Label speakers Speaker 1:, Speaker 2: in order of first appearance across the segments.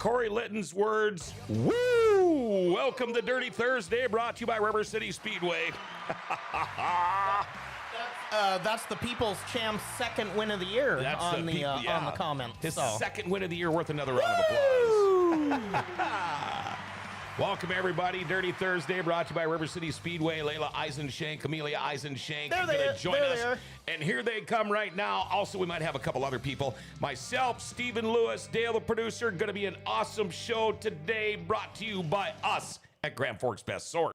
Speaker 1: Corey Litton's words. Woo! Welcome to Dirty Thursday, brought to you by River City Speedway.
Speaker 2: That's the People's Champ's second win of the year on the comment.
Speaker 1: His second win of the year, worth another round of applause. Welcome, everybody. Dirty Thursday, brought to you by River City Speedway. Laela Eisenschenk, Amelia Eisenschenk are going to join us. And here they come right now. Also, we might have a couple other people. Myself, Stephen Lewis, Dale, the producer. Going to be an awesome show today, brought to you by us at Grand Forks Best Source.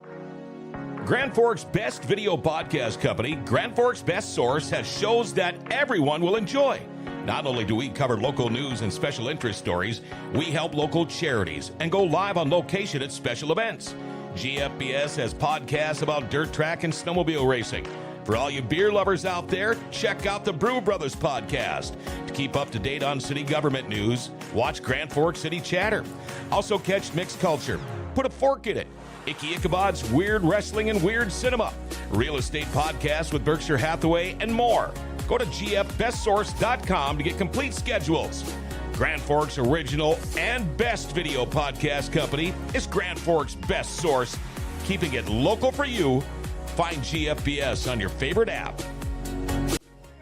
Speaker 1: Grand Forks' best video podcast company, Grand Forks Best Source, has shows that everyone will enjoy. Not only do we cover local news and special interest stories, we help local charities and go live on location at special events. GFBS has podcasts about dirt track and snowmobile racing. For all you beer lovers out there, check out the Brew Brothers podcast. To keep up to date on city government news, watch Grand Forks City Chatter. Also catch Mixed Culture. Put a fork in it. Icky Ichabod's Weird Wrestling and Weird Cinema, Real Estate Podcast with Berkshire Hathaway, and more. Go to gfbestsource.com to get complete schedules. Grand Forks' original and best video podcast company is Grand Forks Best Source, keeping it local for you. Find GFBS on your favorite app.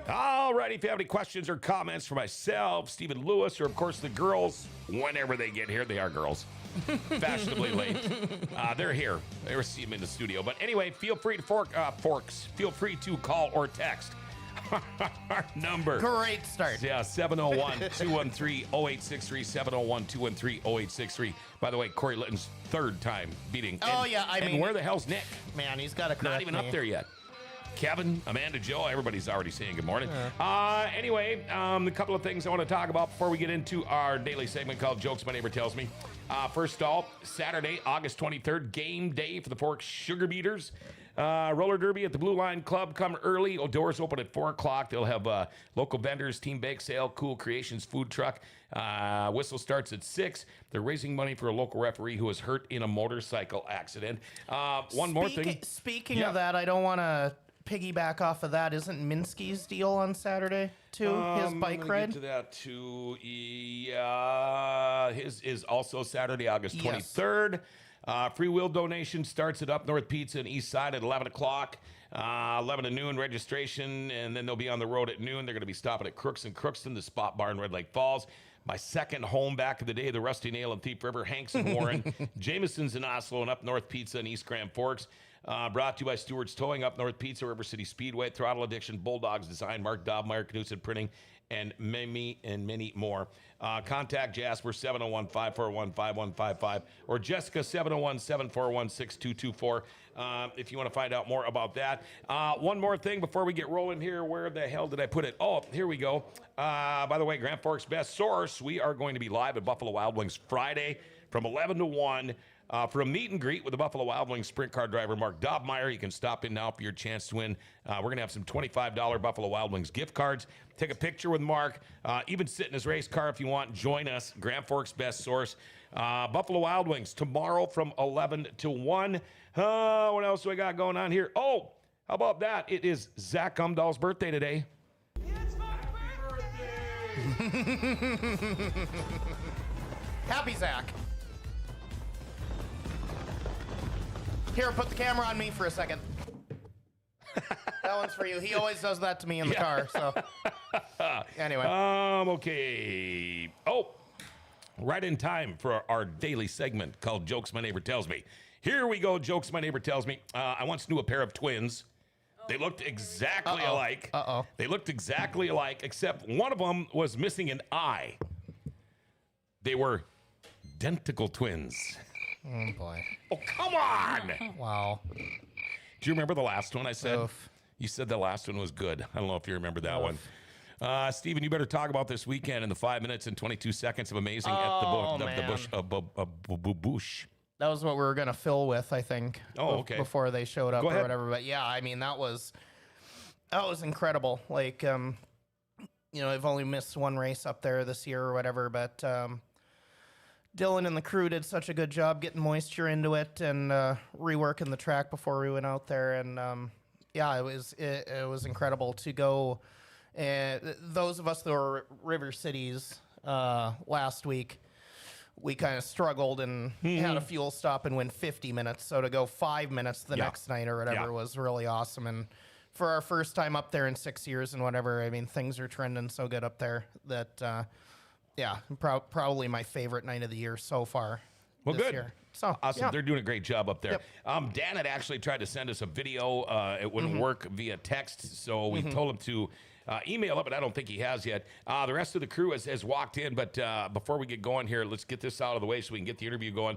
Speaker 1: All right, if you have any questions or comments for myself, Stephen Lewis, or of course the girls, whenever they get here, they are girls. Fashionably late. They're here. They see them in the studio. But anyway, feel free to feel free to call or text. Our number.
Speaker 2: Great start.
Speaker 1: Yeah, 701-213-0863, 701-213-0863. By the way, Corey Litton's third time beating.
Speaker 2: I mean,
Speaker 1: where the hell's Nick?
Speaker 2: Man, he's got to correct
Speaker 1: Not even
Speaker 2: me.
Speaker 1: up there yet. Kevin, Amanda, Joe, everybody's already saying good morning. Anyway, a couple of things I want to talk about before we get into our daily segment called Jokes My Neighbor Tells Me. First off, Saturday, August 23rd, game day for the Forks Sugar Beaters. Roller Derby at the Blue Line Club. Come early. Doors open at 4 o'clock. They'll have local vendors, team bake sale, Cool Creations food truck. Whistle starts at 6. They're raising money for a local referee who was hurt in a motorcycle accident. One more thing.
Speaker 2: Speaking of that, I don't want to piggyback off of that. Isn't Minsky's deal on Saturday too? His bike ride.
Speaker 1: Get to that too. Yeah, his is also Saturday, August 23rd. Free will donation starts at Up North Pizza and East Side at 11 o'clock. 11 to noon registration, and then they'll be on the road at noon. They're going to be stopping at Crooks and Crookston, the Spot Bar in Red Lake Falls. My second home back in the day, the Rusty Nail in Thief River, Hanks and Warren, Jameson's in Oslo, and Up North Pizza in East Grand Forks. Brought to you by Stewart's Towing, Up North Pizza, River City Speedway, Throttle Addiction, Bulldogs Design, Mark Dobmeyer, Knudsen Printing, and many more. Contact Jasper 701-541-5155 or Jessica 701-741-6224 if you want to find out more about that. One more thing before we get rolling here. Where the hell did I put it? Oh, here we go. By the way, Grand Forks Best Source, we are going to be live at Buffalo Wild Wings Friday from 11 to 1. For a meet and greet with the Buffalo Wild Wings sprint car driver Mark Dobmeyer. You can stop in now for your chance to win. We're going to have some $25 Buffalo Wild Wings gift cards. Take a picture with Mark. Even sit in his race car if you want. Join us. Grand Forks Best Source. Buffalo Wild Wings tomorrow from 11 to 1. What else do I got going on here? Oh, how about that? It is Zach Umdahl's birthday today.
Speaker 3: It's my birthday!
Speaker 2: Happy Zach. Here, put the camera on me for a second. That one's for you. He always does that to me in the car, so. Anyway.
Speaker 1: Okay. Oh, right in time for our daily segment called Jokes My Neighbor Tells Me. Here we go, Jokes My Neighbor Tells Me. I once knew a pair of twins. They looked exactly alike. They looked exactly alike, except one of them was missing an eye. They were identical twins.
Speaker 2: Oh, boy.
Speaker 1: Oh, come on.
Speaker 2: Wow.
Speaker 1: Do you remember the last one I said?
Speaker 2: Oof.
Speaker 1: You said the last one was good. I don't know if you remember that one. Stephen, you better talk about this weekend in the 5 minutes and 22 seconds of amazing at the Bush.
Speaker 2: That was what we were going to fill with, I think.
Speaker 1: Oh, okay.
Speaker 2: Before they showed up
Speaker 1: Go
Speaker 2: or
Speaker 1: ahead.
Speaker 2: whatever. But yeah, I mean, that was incredible. Like, you know, I've only missed one race up there this year or whatever, but Dylan and the crew did such a good job getting moisture into it and reworking the track before we went out there. And yeah, it was incredible to go. Those of us that were River Cities last week we kind of struggled and had a fuel stop and went 50 minutes. So to go 5 minutes the next night or whatever was really awesome. And for our first time up there in 6 years and whatever, I mean, things are trending so good up there that, probably my favorite night of the year so far.
Speaker 1: Well,
Speaker 2: this
Speaker 1: good.
Speaker 2: Year. So
Speaker 1: awesome. They're doing a great job up there. Dan had actually tried to send us a video. It wouldn't work via text, so we told him to email it, but I don't think he has yet. The rest of the crew has walked in, but before we get going here, let's get this out of the way so we can get the interview going.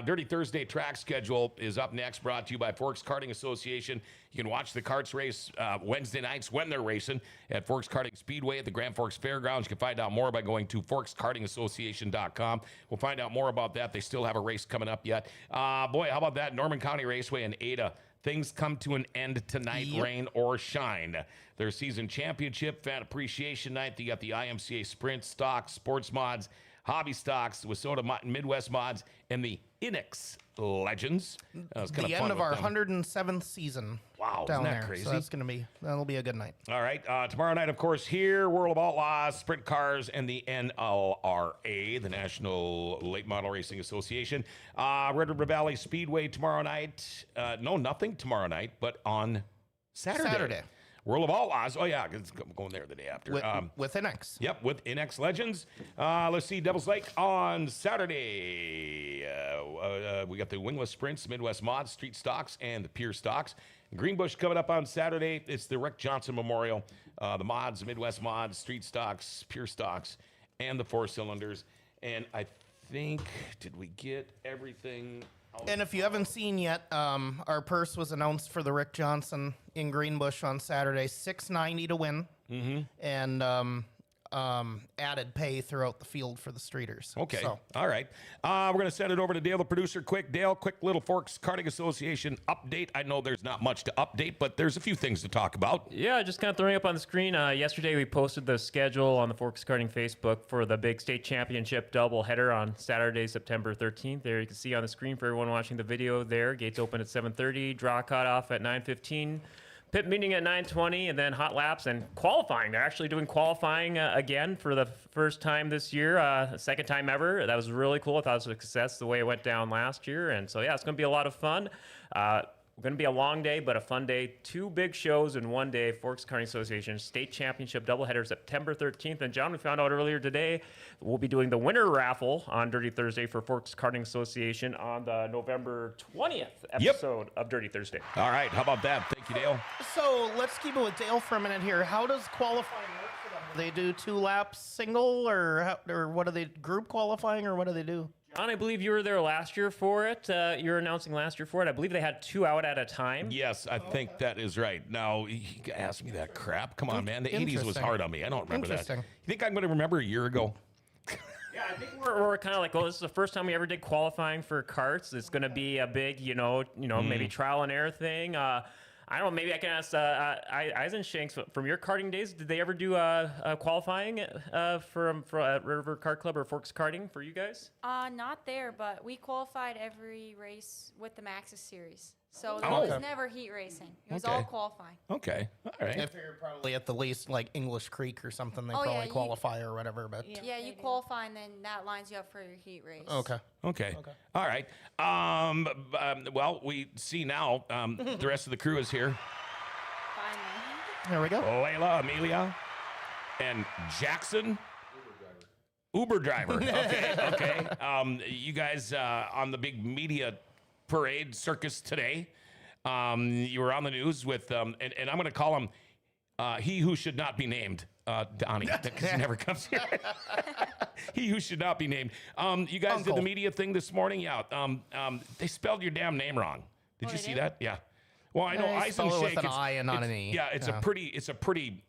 Speaker 1: Dirty Thursday track schedule is up next, brought to you by Forks Karting Association. You can watch the karts race Wednesday nights when they're racing at Forks Karting Speedway at the Grand Forks Fairgrounds. You can find out more by going to forkskartingassociation.com. We'll find out more about that. They still have a race coming up yet. Boy, how about that? Norman County Raceway in Ada. Things come to an end tonight, rain or shine. Their season championship, fan appreciation night. They got the IMCA Sprint, Stocks, Sports Mods, Hobby Stocks, Wissota Midwest Mods, and the Inex Legends.
Speaker 2: The end of our 107th season.
Speaker 1: Wow,
Speaker 2: down
Speaker 1: isn't that
Speaker 2: there.
Speaker 1: crazy?
Speaker 2: So that'll be a good night.
Speaker 1: All right, tomorrow night, of course, here, World of Outlaws, Sprint Cars, and the NLRA, the National Late Model Racing Association. Red River Valley Speedway tomorrow night. No, nothing tomorrow night, but on Saturday. World of Outlaws. Oh, yeah, it's going there the day after.
Speaker 2: With Inex.
Speaker 1: Yep, with Inex Legends. Let's see, Devil's Lake on Saturday. We got the Wingless Sprints, Midwest Mods, Street Stocks, and the Pure Stocks. Greenbush coming up on Saturday. It's the Rick Johnson Memorial. The Mods, Midwest Mods, Street Stocks, Pure Stocks, and the Four Cylinders. And I think, did we get everything?
Speaker 2: And if you haven't seen yet, our purse was announced for the Rick Johnson in Greenbush on Saturday, $690 to win, and added pay throughout the field for the streeters.
Speaker 1: Okay,
Speaker 2: so.
Speaker 1: All right. We're going to send it over to Dale, the producer, quick. Dale, quick little Forks Karting Association update. I know there's not much to update, but there's a few things to talk about.
Speaker 4: Yeah, just kind of throwing up on the screen. Yesterday we posted the schedule on the Forks Karting Facebook for the big state championship doubleheader on Saturday, September 13th. There you can see on the screen for everyone watching the video there. Gates open at 7:30, draw cutoff at 9:15. Pit meeting at 9:20, and then hot laps and qualifying. They're actually doing qualifying again for the first time this year, second time ever. That was really cool. I thought it was a success the way it went down last year. And so, yeah, it's going to be a lot of fun. Going to be a long day, but a fun day. 2 big shows in one day. Forks Karting Association State Championship doubleheader September 13th. And John, we found out earlier today we'll be doing the winter raffle on Dirty Thursday for Forks Karting Association on the November 20th episode of Dirty Thursday.
Speaker 1: All right. How about that? Thank you, Dale.
Speaker 2: So let's keep it with Dale for a minute here. How does qualifying work for them? Do they do 2 laps single, or what do they, group qualifying, or what do they do?
Speaker 4: John, I believe you were there last year for it. You were announcing last year for it. I believe they had 2 out at a time.
Speaker 1: Yes, I think that is right. Now, you ask me that crap. Come on, man. The 80s was hard on me. I don't remember that. You think I'm going to remember a year ago?
Speaker 4: Yeah, I think we're kind of like, well, this is the first time we ever did qualifying for karts. It's going to be a big, maybe trial and error thing. I don't know, maybe I can ask Eisenschenk from your karting days. Did they ever do qualifying for River Kart Club or Forks Karting for you guys?
Speaker 5: Not there, but we qualified every race with the Maxis series. So there was never heat racing. It was all qualifying.
Speaker 1: Okay. All right.
Speaker 2: I figured probably at the least like English Creek or something, they probably qualify or whatever. But
Speaker 5: yeah, you qualify and then that lines you up for your heat race.
Speaker 1: Okay. All right. Well, we see now the rest of the crew is here.
Speaker 5: Finally.
Speaker 2: There we go.
Speaker 1: Laela, Amelia, and Jackson. Uber driver. Okay. You guys on the big media parade circus today. You were on the news with, and I'm going to call him he who should not be named, Donnie, because he never comes here. He who should not be named. You guys did the media thing this morning. Yeah. They spelled your damn name wrong. Did you see that? Yeah. Well, I know Eisenschenk
Speaker 2: with an I and not an E.
Speaker 1: Yeah, it's a pretty,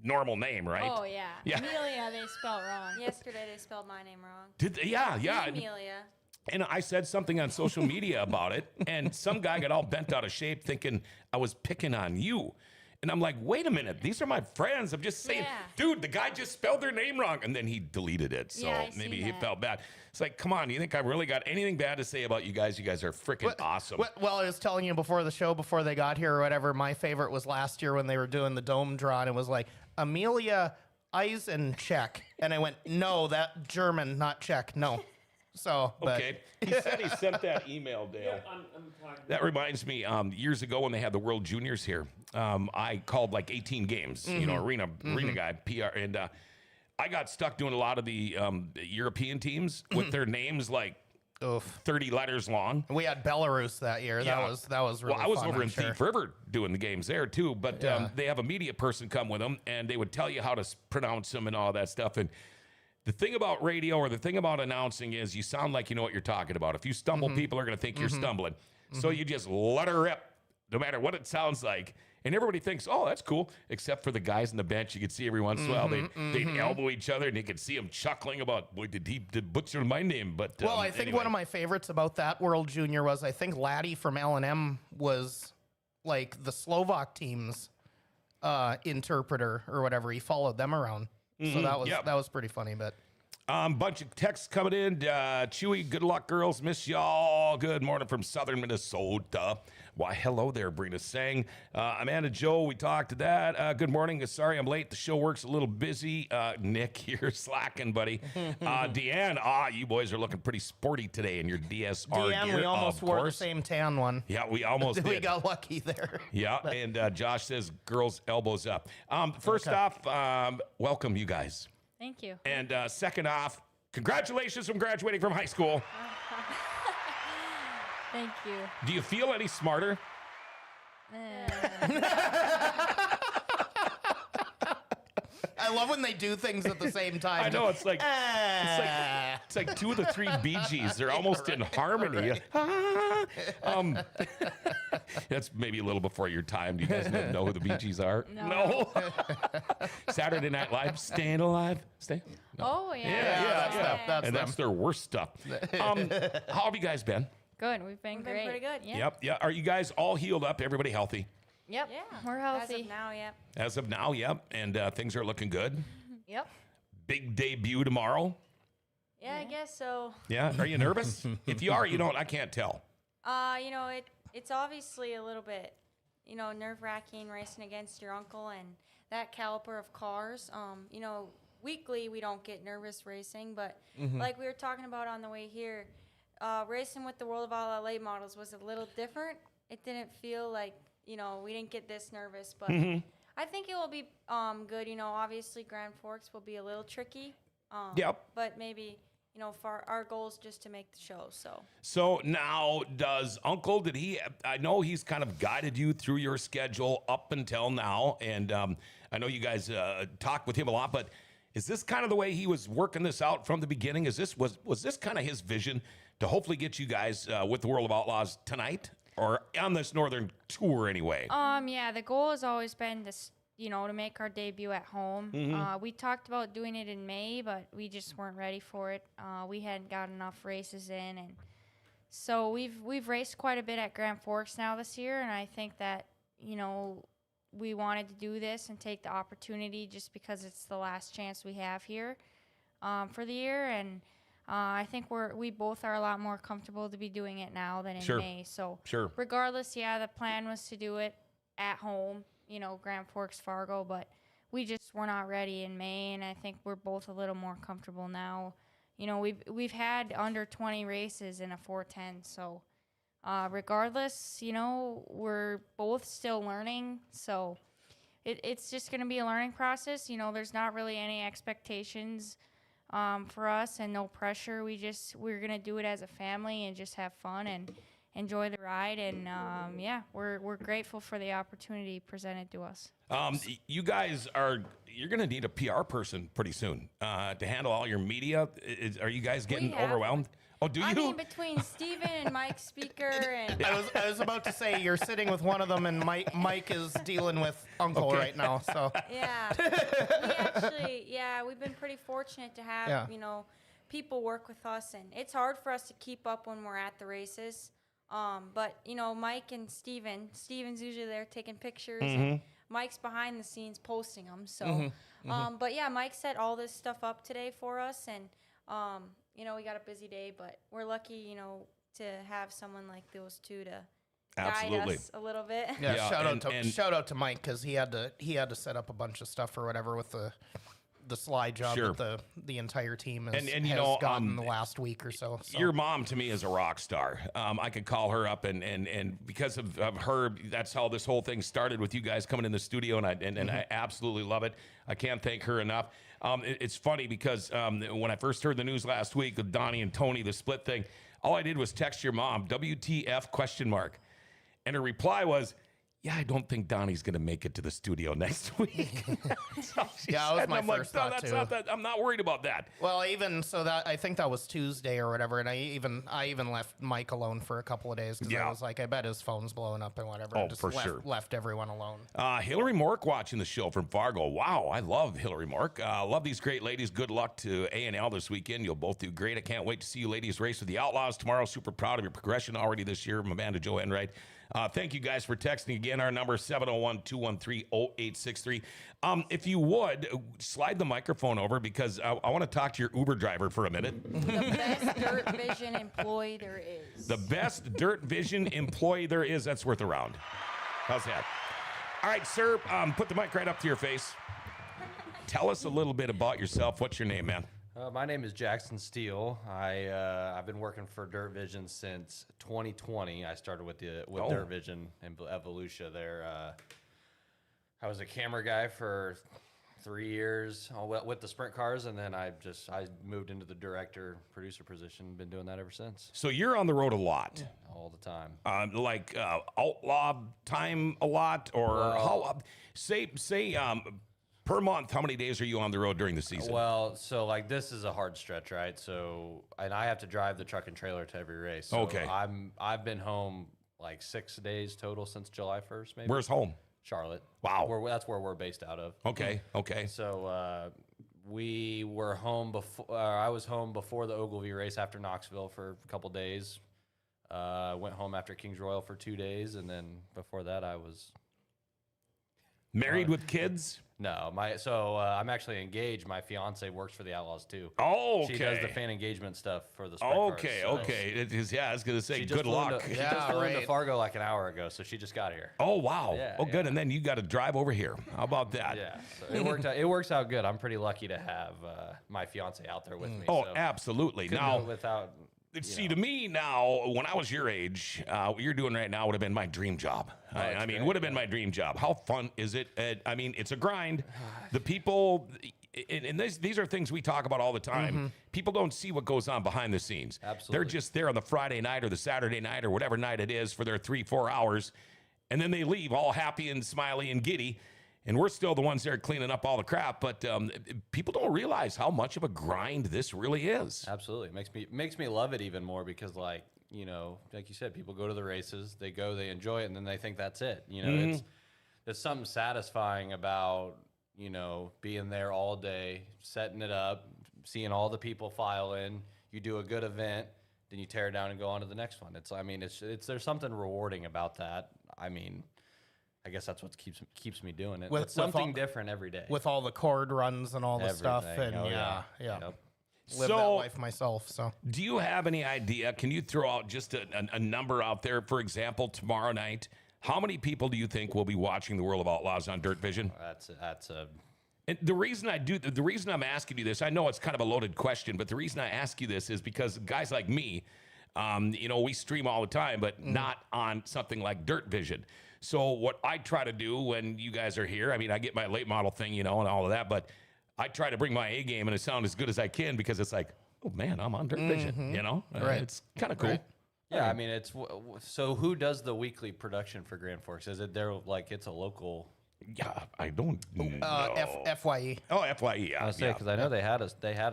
Speaker 1: normal name, right?
Speaker 6: Oh, yeah. Amelia, they spelled wrong.
Speaker 5: Yesterday they spelled my name wrong.
Speaker 1: Did they? Yeah.
Speaker 5: Amelia.
Speaker 1: And I said something on social media about it, and some guy got all bent out of shape thinking I was picking on you. And I'm like, wait a minute, these are my friends. I'm just saying, dude, the guy just spelled their name wrong. And then he deleted it. So maybe he felt bad. It's like, come on, you think I really got anything bad to say about you guys? You guys are freaking awesome.
Speaker 2: Well, I was telling you before the show, before they got here or whatever, my favorite was last year when they were doing the dome draw, and it was like, Amelia Eisenschenk. And I went, no, that German, not Czech. No. So, but
Speaker 1: Okay. He said he sent that email, Dale. That reminds me, years ago when they had the World Juniors here, I called like 18 games, arena guy, PR, and I got stuck doing a lot of the European teams with their names like 30 letters long.
Speaker 2: We had Belarus that year.
Speaker 1: Yeah.
Speaker 2: That was really
Speaker 1: Well, I was
Speaker 2: fun,
Speaker 1: over
Speaker 2: I'm
Speaker 1: in
Speaker 2: sure.
Speaker 1: Thief River doing the games there too, but they have a media person come with them, and they would tell you how to pronounce them and all that stuff. And the thing about radio or the thing about announcing is you sound like you know what you're talking about. If you stumble, people are going to think you're stumbling. So you just let her rip, no matter what it sounds like. And everybody thinks, oh, that's cool, except for the guys on the bench. You could see every once in a while they'd elbow each other, and you could see them chuckling about, boy, did he butcher my name? But
Speaker 2: Well, I think one of my favorites about that World Junior was I think Laddie from L&M was like the Slovak team's interpreter or whatever. He followed them around. So that was pretty funny. But
Speaker 1: bunch of texts coming in. Chewy, good luck, girls. Miss y'all. Good morning from southern Minnesota. Why, hello there, Brina saying. Amanda Joe, we talked to that. Good morning. Sorry I'm late. The show works a little busy. Nick, you're slacking, buddy. Deanne, you boys are looking pretty sporty today in your DSR
Speaker 2: Deanne,
Speaker 1: gear.
Speaker 2: we almost
Speaker 1: of
Speaker 2: wore the
Speaker 1: course.
Speaker 2: same tan one.
Speaker 1: Yeah, we almost
Speaker 2: We
Speaker 1: did.
Speaker 2: got lucky there.
Speaker 1: Yeah, and Josh says girls elbows up. First off, welcome you guys.
Speaker 6: Thank you.
Speaker 1: And second off, congratulations from graduating from high school.
Speaker 6: Thank you.
Speaker 1: Do you feel any smarter?
Speaker 2: I love when they do things at the same time.
Speaker 1: I know it's like it's like two of the three Bee Gees. They're almost in harmony. That's maybe a little before your time. Do you guys know who the Bee Gees are?
Speaker 6: No.
Speaker 1: Saturday Night Live, Staying Alive, Stay.
Speaker 6: Oh, yeah.
Speaker 2: That's
Speaker 1: And
Speaker 2: them.
Speaker 1: that's their worst stuff. How have you guys been?
Speaker 6: Good. We've been
Speaker 5: We've
Speaker 6: great.
Speaker 5: been pretty good.
Speaker 6: Yeah.
Speaker 1: Yep. Yeah. Are you guys all healed up? Everybody healthy?
Speaker 6: Yep.
Speaker 5: Yeah.
Speaker 6: We're
Speaker 5: As
Speaker 6: healthy.
Speaker 5: of now, yep.
Speaker 1: As of now, yep. And things are looking good.
Speaker 6: Yep.
Speaker 1: Big debut tomorrow.
Speaker 5: Yeah, I guess so.
Speaker 1: Yeah. Are you nervous? If you are, you don't. I can't tell.
Speaker 5: It's obviously a little bit, nerve-wracking racing against your uncle and that caliber of cars. Weekly we don't get nervous racing, but like we were talking about on the way here, racing with the World of Outlaw late models was a little different. It didn't feel like, we didn't get this nervous, but I think it will be good. Obviously Grand Forks will be a little tricky.
Speaker 1: Yep.
Speaker 5: But maybe, for our goal is just to make the show, so.
Speaker 1: So now, does Uncle, I know he's kind of guided you through your schedule up until now, and I know you guys talk with him a lot, but is this kind of the way he was working this out from the beginning? Was this kind of his vision to hopefully get you guys with the World of Outlaws tonight, or on this Northern tour anyway?
Speaker 6: Yeah, the goal has always been to make our debut at home. We talked about doing it in May, but we just weren't ready for it. We hadn't got enough races in, and so we've raced quite a bit at Grand Forks now this year, and I think that we wanted to do this and take the opportunity just because it's the last chance we have here for the year, and I think we both are a lot more comfortable to be doing it now than in May. So regardless, the plan was to do it at home, Grand Forks, Fargo, but we just were not ready in May, and I think we're both a little more comfortable now. We've had under 20 races in a 410, so regardless, we're both still learning, so it's just going to be a learning process. There's not really any expectations for us and no pressure. We're going to do it as a family and just have fun and enjoy the ride, and we're grateful for the opportunity presented to us.
Speaker 1: You guys you're going to need a PR person pretty soon to handle all your media. Are you guys getting overwhelmed? Oh, do you?
Speaker 5: I mean, between Steven and Mike Speaker and
Speaker 2: I was about to say you're sitting with one of them, and Mike is dealing with Uncle right now. So
Speaker 5: we've been pretty fortunate to have people work with us, and it's hard for us to keep up when we're at the races. But Mike and Steven's usually there taking pictures, and Mike's behind the scenes posting them. So, but yeah, Mike set all this stuff up today for us, and we got a busy day, but we're lucky, to have someone like those two to guide us a little bit.
Speaker 2: Yeah, shout out to Mike, because he had to set up a bunch of stuff or whatever with the slide job
Speaker 1: Sure.
Speaker 2: that the entire team has,
Speaker 1: And you
Speaker 2: has
Speaker 1: know,
Speaker 2: gotten the last week or so.
Speaker 1: Your mom to me is a rock star. I could call her up and because of her, that's how this whole thing started with you guys coming in the studio, and I absolutely love it. I can't thank her enough. It's funny because when I first heard the news last week with Donnie and Tony, the split thing, all I did was text your mom, WTF ? And her reply was, yeah, I don't think Donnie's going to make it to the studio next week. So
Speaker 2: Yeah, that was
Speaker 1: said,
Speaker 2: my
Speaker 1: I'm like,
Speaker 2: first
Speaker 1: "No,
Speaker 2: thought,
Speaker 1: that's
Speaker 2: too."
Speaker 1: not that. I'm not worried about that.
Speaker 2: Well, even so, that I think that was Tuesday or whatever, and I even left Mike alone for a couple of days because
Speaker 1: Yeah.
Speaker 2: I was like, I bet his phone's blowing up and whatever.
Speaker 1: Oh,
Speaker 2: and just
Speaker 1: for
Speaker 2: left,
Speaker 1: sure.
Speaker 2: left everyone alone.
Speaker 1: Hillary Mork watching the show from Fargo. Wow, I love Hillary Mork. Love these great ladies. Good luck to A&L this weekend. You'll both do great. I can't wait to see you ladies race with the Outlaws tomorrow. Super proud of your progression already this year. Amanda, Joe Enright. Thank you guys for texting again. Our number is 701-213-0863. If you would, slide the microphone over because I want to talk to your Uber driver for a minute.
Speaker 5: The best Dirt Vision employee there is.
Speaker 1: The best Dirt Vision employee there is. That's worth a round. How's that? All right, sir, put the mic right up to your face. Tell us a little bit about yourself. What's your name, man?
Speaker 7: My name is Jackson Steele. I've been working for Dirt Vision since 2020. I started with Dirt Vision and Evolutia there. I was a camera guy for 3 years with the sprint cars, and then I moved into the director producer position. Been doing that ever since.
Speaker 1: So you're on the road a lot.
Speaker 7: All the time.
Speaker 1: Like outlaw time a lot, or how? Say per month, how many days are you on the road during the season?
Speaker 7: Well, so like this is a hard stretch, right? So, and I have to drive the truck and trailer to every race. So
Speaker 1: Okay.
Speaker 7: I've been home like 6 days total since July 1st, maybe.
Speaker 1: Where's home?
Speaker 7: Charlotte.
Speaker 1: Wow.
Speaker 7: That's where we're based out of.
Speaker 1: Okay.
Speaker 7: So we were home before. I was home before the Ogilvy race after Knoxville for a couple days. Went home after Kings Royal for 2 days, and then before that I was
Speaker 1: Married with kids?
Speaker 7: no. I'm actually engaged. My fiance works for the Outlaws too.
Speaker 1: Oh, okay.
Speaker 7: She does the fan engagement stuff for the sprint cars,
Speaker 1: Okay,
Speaker 7: so
Speaker 1: okay. It is, yeah, I was going to say,
Speaker 7: She just
Speaker 1: good
Speaker 7: flew
Speaker 1: luck.
Speaker 7: She
Speaker 2: Yeah,
Speaker 7: just flew into
Speaker 2: right.
Speaker 7: Fargo like an hour ago, so she just got here.
Speaker 1: Oh, wow.
Speaker 7: Yeah,
Speaker 1: Oh, good.
Speaker 7: yeah.
Speaker 1: And then you got to drive over here. How about that?
Speaker 7: Yeah, so it worked out. It works out good. I'm pretty lucky to have my fiance out there with me.
Speaker 1: Oh,
Speaker 7: so
Speaker 1: absolutely.
Speaker 7: couldn't
Speaker 1: Now,
Speaker 7: do it without.
Speaker 1: see, to me now, when I was your age, what you're doing right now would have been my dream job. I mean,
Speaker 7: great,
Speaker 1: would have been my dream job. How fun is it? I mean, it's a grind. The people, and these are things we talk about all the time. People don't see what goes on behind the scenes.
Speaker 7: Absolutely.
Speaker 1: They're just there on the Friday night or the Saturday night or whatever night it is for their 3-4 hours, and then they leave all happy and smiley and giddy. And we're still the ones there cleaning up all the crap, but people don't realize how much of a grind this really is.
Speaker 7: Absolutely, makes me love it even more because, like you said, people go to the races, they enjoy it, and then they think that's it. There's something satisfying about being there all day, setting it up, seeing all the people file in. You do a good event, then you tear it down and go on to the next one. There's something rewarding about that. I guess that's what keeps me doing it.
Speaker 2: With
Speaker 7: It's something
Speaker 2: all-
Speaker 7: different every day.
Speaker 2: With all the cord runs and all the stuff,
Speaker 7: Everything.
Speaker 2: and
Speaker 7: Oh,
Speaker 2: yeah.
Speaker 7: Yep.
Speaker 2: Live that
Speaker 1: So-
Speaker 2: life myself. So
Speaker 1: Do you have any idea? Can you throw out just a number out there? For example, tomorrow night, how many people do you think will be watching the World of Outlaws on Dirt Vision?
Speaker 7: That's a
Speaker 1: And the reason the reason I'm asking you this, I know it's kind of a loaded question, but the reason I ask you this is because guys like me, we stream all the time, but not on something like Dirt Vision. So what I try to do when you guys are here, I mean, I get my late model thing, and all of that, but I try to bring my A game and sound as good as I can because it's like, oh man, I'm on Dirt Vision,
Speaker 2: Right.
Speaker 1: It's kind of cool.
Speaker 2: Right.
Speaker 7: Yeah, I mean, it's so who does the weekly production for Grand Forks? Is it there like it's a local?
Speaker 1: Yeah, I don't know.
Speaker 2: FYE.
Speaker 1: Oh, FYE, yeah.
Speaker 7: I say because I know they had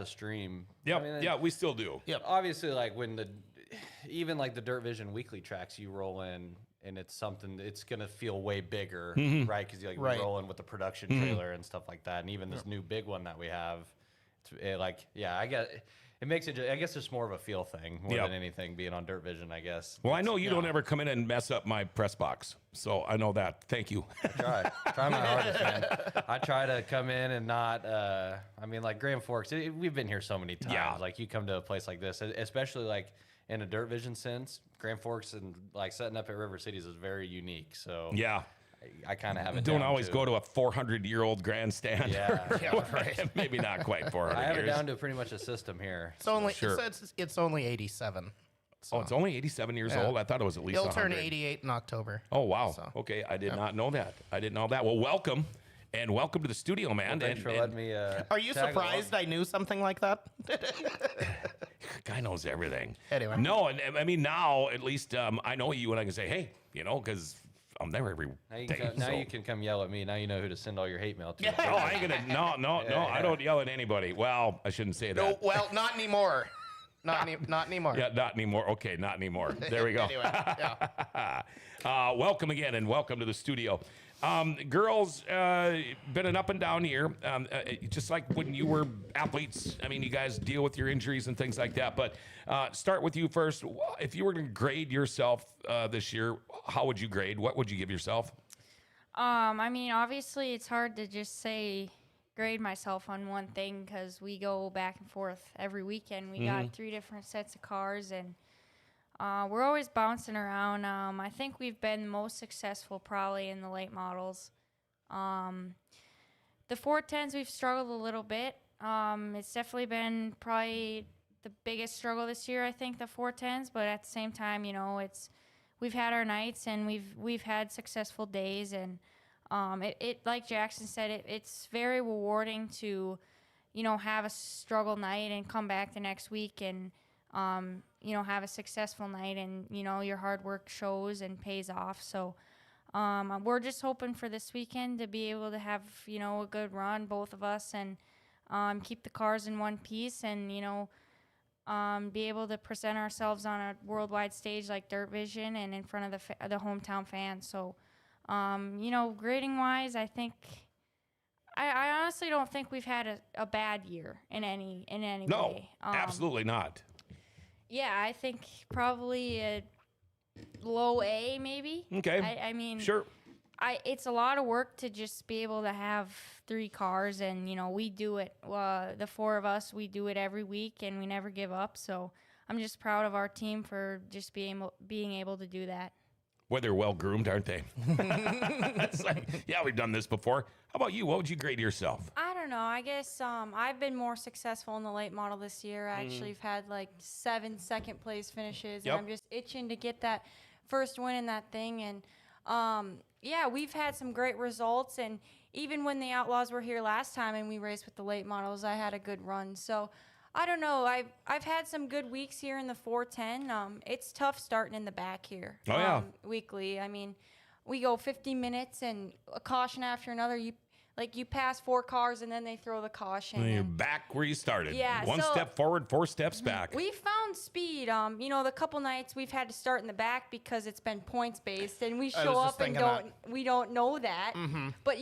Speaker 7: a stream.
Speaker 1: Yep,
Speaker 7: I mean,
Speaker 1: yeah, we still do.
Speaker 2: Yep.
Speaker 7: Obviously, like even like the Dirt Vision weekly tracks, you roll in and it's something. It's gonna feel way bigger, right? Because you
Speaker 2: Right.
Speaker 7: roll in with the production trailer and stuff like that, and even this new big one that we have. I guess. It makes it. I guess it's more of a feel thing more
Speaker 1: Yep.
Speaker 7: than anything. Being on Dirt Vision, I guess.
Speaker 1: Well, I know you don't ever come in and mess up my press box, so I know that. Thank you.
Speaker 7: Try my hardest, man. I try to come in and not. Like Grand Forks, we've been here so many times.
Speaker 1: Yeah.
Speaker 7: Like you come to a place like this, especially like in a Dirt Vision sense, Grand Forks and like setting up at River Cities is very unique. So
Speaker 1: Yeah.
Speaker 7: I kind of have it.
Speaker 1: Don't
Speaker 7: down
Speaker 1: always
Speaker 7: to,
Speaker 1: go to a 400-year-old grandstand.
Speaker 7: Yeah.
Speaker 1: Maybe not quite 400
Speaker 7: I have it
Speaker 1: years.
Speaker 7: down to pretty much a system here.
Speaker 2: It's only
Speaker 1: Sure.
Speaker 2: it's only 87. So
Speaker 1: Oh, it's only 87 years
Speaker 2: Yeah.
Speaker 1: old? I thought it was at least
Speaker 2: he'll
Speaker 1: 100.
Speaker 2: turn 88 in October.
Speaker 1: Oh, wow.
Speaker 2: So,
Speaker 1: Okay, I did not know that. I didn't know that. Well, welcome, and welcome to the studio, man.
Speaker 7: Thanks for letting me.
Speaker 2: Are you
Speaker 7: tag
Speaker 2: surprised
Speaker 7: along.
Speaker 2: I knew something like that?
Speaker 1: Guy knows everything.
Speaker 2: Anyway.
Speaker 1: No, and I mean, now, at least I know you, and I can say, hey, because I'm there every
Speaker 7: Now, you
Speaker 1: day.
Speaker 7: can, now
Speaker 1: so-
Speaker 7: you can come yell at me. Now you know who to send all your hate mail to.
Speaker 1: Oh, I ain't gonna. No. I don't yell at anybody. Well, I shouldn't say that.
Speaker 2: No, well, not anymore. Not anymore.
Speaker 1: Yeah, not anymore. Okay, not anymore. There we go.
Speaker 2: Anyway, yeah.
Speaker 1: Welcome again, and welcome to the studio. Girls, been an up and down year. Just like when you were athletes, I mean, you guys deal with your injuries and things like that. But start with you first. If you were to grade yourself this year, how would you grade? What would you give yourself?
Speaker 6: I mean, obviously, it's hard to just grade myself on one thing because we go back and forth every weekend. We got 3 different sets of cars, and we're always bouncing around. I think we've been most successful probably in the late models. The 410s, we've struggled a little bit. It's definitely been probably the biggest struggle this year, I think, the 410s. But at the same time, we've had our nights and we've had successful days, and it like Jackson said, it's very rewarding to, have a struggle night and come back the next week and, have a successful night, and, your hard work shows and pays off. So we're just hoping for this weekend to be able to have, a good run, both of us, and keep the cars in one piece and, be able to present ourselves on a worldwide stage like Dirt Vision and in front of the hometown fans. So, grading wise, I think I honestly don't think we've had a bad year in any
Speaker 1: No,
Speaker 6: way.
Speaker 1: absolutely not.
Speaker 6: Yeah, I think probably a low A maybe.
Speaker 1: Okay.
Speaker 6: I mean,
Speaker 1: Sure.
Speaker 6: it's a lot of work to just be able to have 3 cars, and we do it. The 4 of us, we do it every week, and we never give up. So I'm just proud of our team for just being able to do that.
Speaker 1: Well, they're well groomed, aren't they? It's like, yeah, we've done this before. How about you? What would you grade yourself?
Speaker 5: I don't know. I guess I've been more successful in the late model this year. I actually have had like 7 second place finishes,
Speaker 1: Yep.
Speaker 5: and I'm just itching to get that first win in that thing. And yeah, we've had some great results. And even when the Outlaws were here last time and we raced with the late models, I had a good run. So I don't know. I've had some good weeks here in the 410. It's tough starting in the back here.
Speaker 1: Oh, yeah.
Speaker 5: Weekly. I mean, we go 50 minutes and a caution after another. You pass 4 cars and then they throw the caution.
Speaker 1: You're
Speaker 5: and
Speaker 1: back where you started.
Speaker 5: Yeah,
Speaker 1: One
Speaker 5: so-
Speaker 1: step forward, 4 steps back.
Speaker 5: we found speed. The couple nights we've had to start in the back because it's been points based, and we
Speaker 2: I
Speaker 5: show
Speaker 2: was just
Speaker 5: up and
Speaker 2: thinking
Speaker 5: we don't know that. But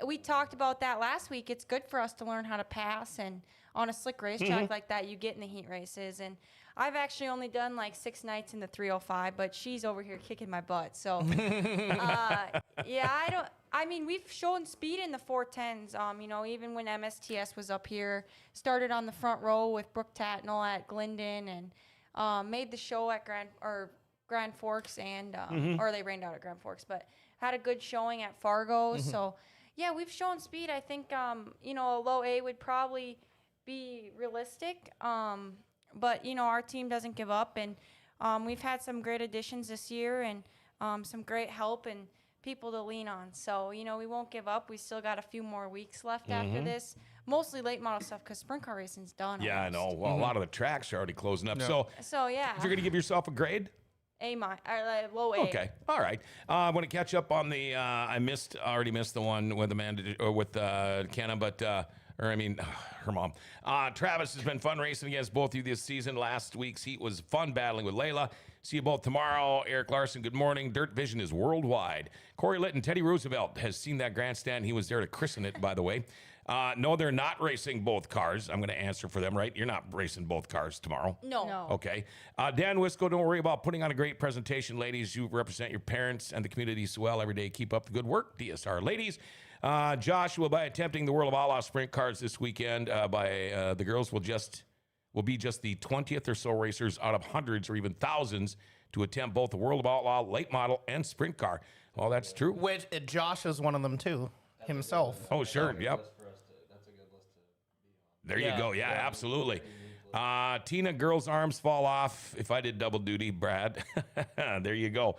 Speaker 5: we talked about that last week. It's good for us to learn how to pass, and on a slick racetrack like that, you get in the heat races. And I've actually only done like 6 nights in the 305, but she's over here kicking my butt. So yeah, we've shown speed in the 410s. Even when MSTS was up here, started on the front row with Brooke Tatnell at Glendon, and made the show at Grand Forks, and or they rained out at Grand Forks, but had a good showing at Fargo. So yeah, we've shown speed. I think a low A would probably be realistic. But our team doesn't give up, and we've had some great additions this year, and some great help and people to lean on. So we won't give up. We still got a few more weeks left after this. Mostly late model stuff because sprint car racing's done.
Speaker 1: Yeah, I know.
Speaker 5: almost.
Speaker 1: Well, a lot of the tracks are already closing up. So
Speaker 5: So yeah,
Speaker 1: if you're going to give yourself a grade,
Speaker 5: low A.
Speaker 1: okay. All right. I want to catch up on the, I already missed the one with Amanda, or with Kenna, but, her mom. Travis has been fun racing against both of you this season. Last week's heat was fun battling with Laela. See you both tomorrow. Eric Larson, good morning. Dirt Vision is worldwide. Corey Litton, Teddy Roosevelt has seen that grandstand. He was there to christen it, by the way. No, they're not racing both cars. I'm going to answer for them, right? You're not racing both cars tomorrow.
Speaker 5: No.
Speaker 1: Okay. Dan Wisco, don't worry about putting on a great presentation, ladies. You represent your parents and the community so well every day. Keep up the good work, DSR ladies. Josh will be attempting the World of Outlaw sprint cars this weekend. The girls will be just the 20th or so racers out of hundreds or even thousands to attempt both the World of Outlaw late model and sprint car. Well, that's true.
Speaker 2: Which Josh is one of them too, himself.
Speaker 1: Oh, sure. Yep.
Speaker 7: That's a good list to be on.
Speaker 1: There you go. Yeah, absolutely. Tina, girls' arms fall off. If I did double duty, Brad. There you go.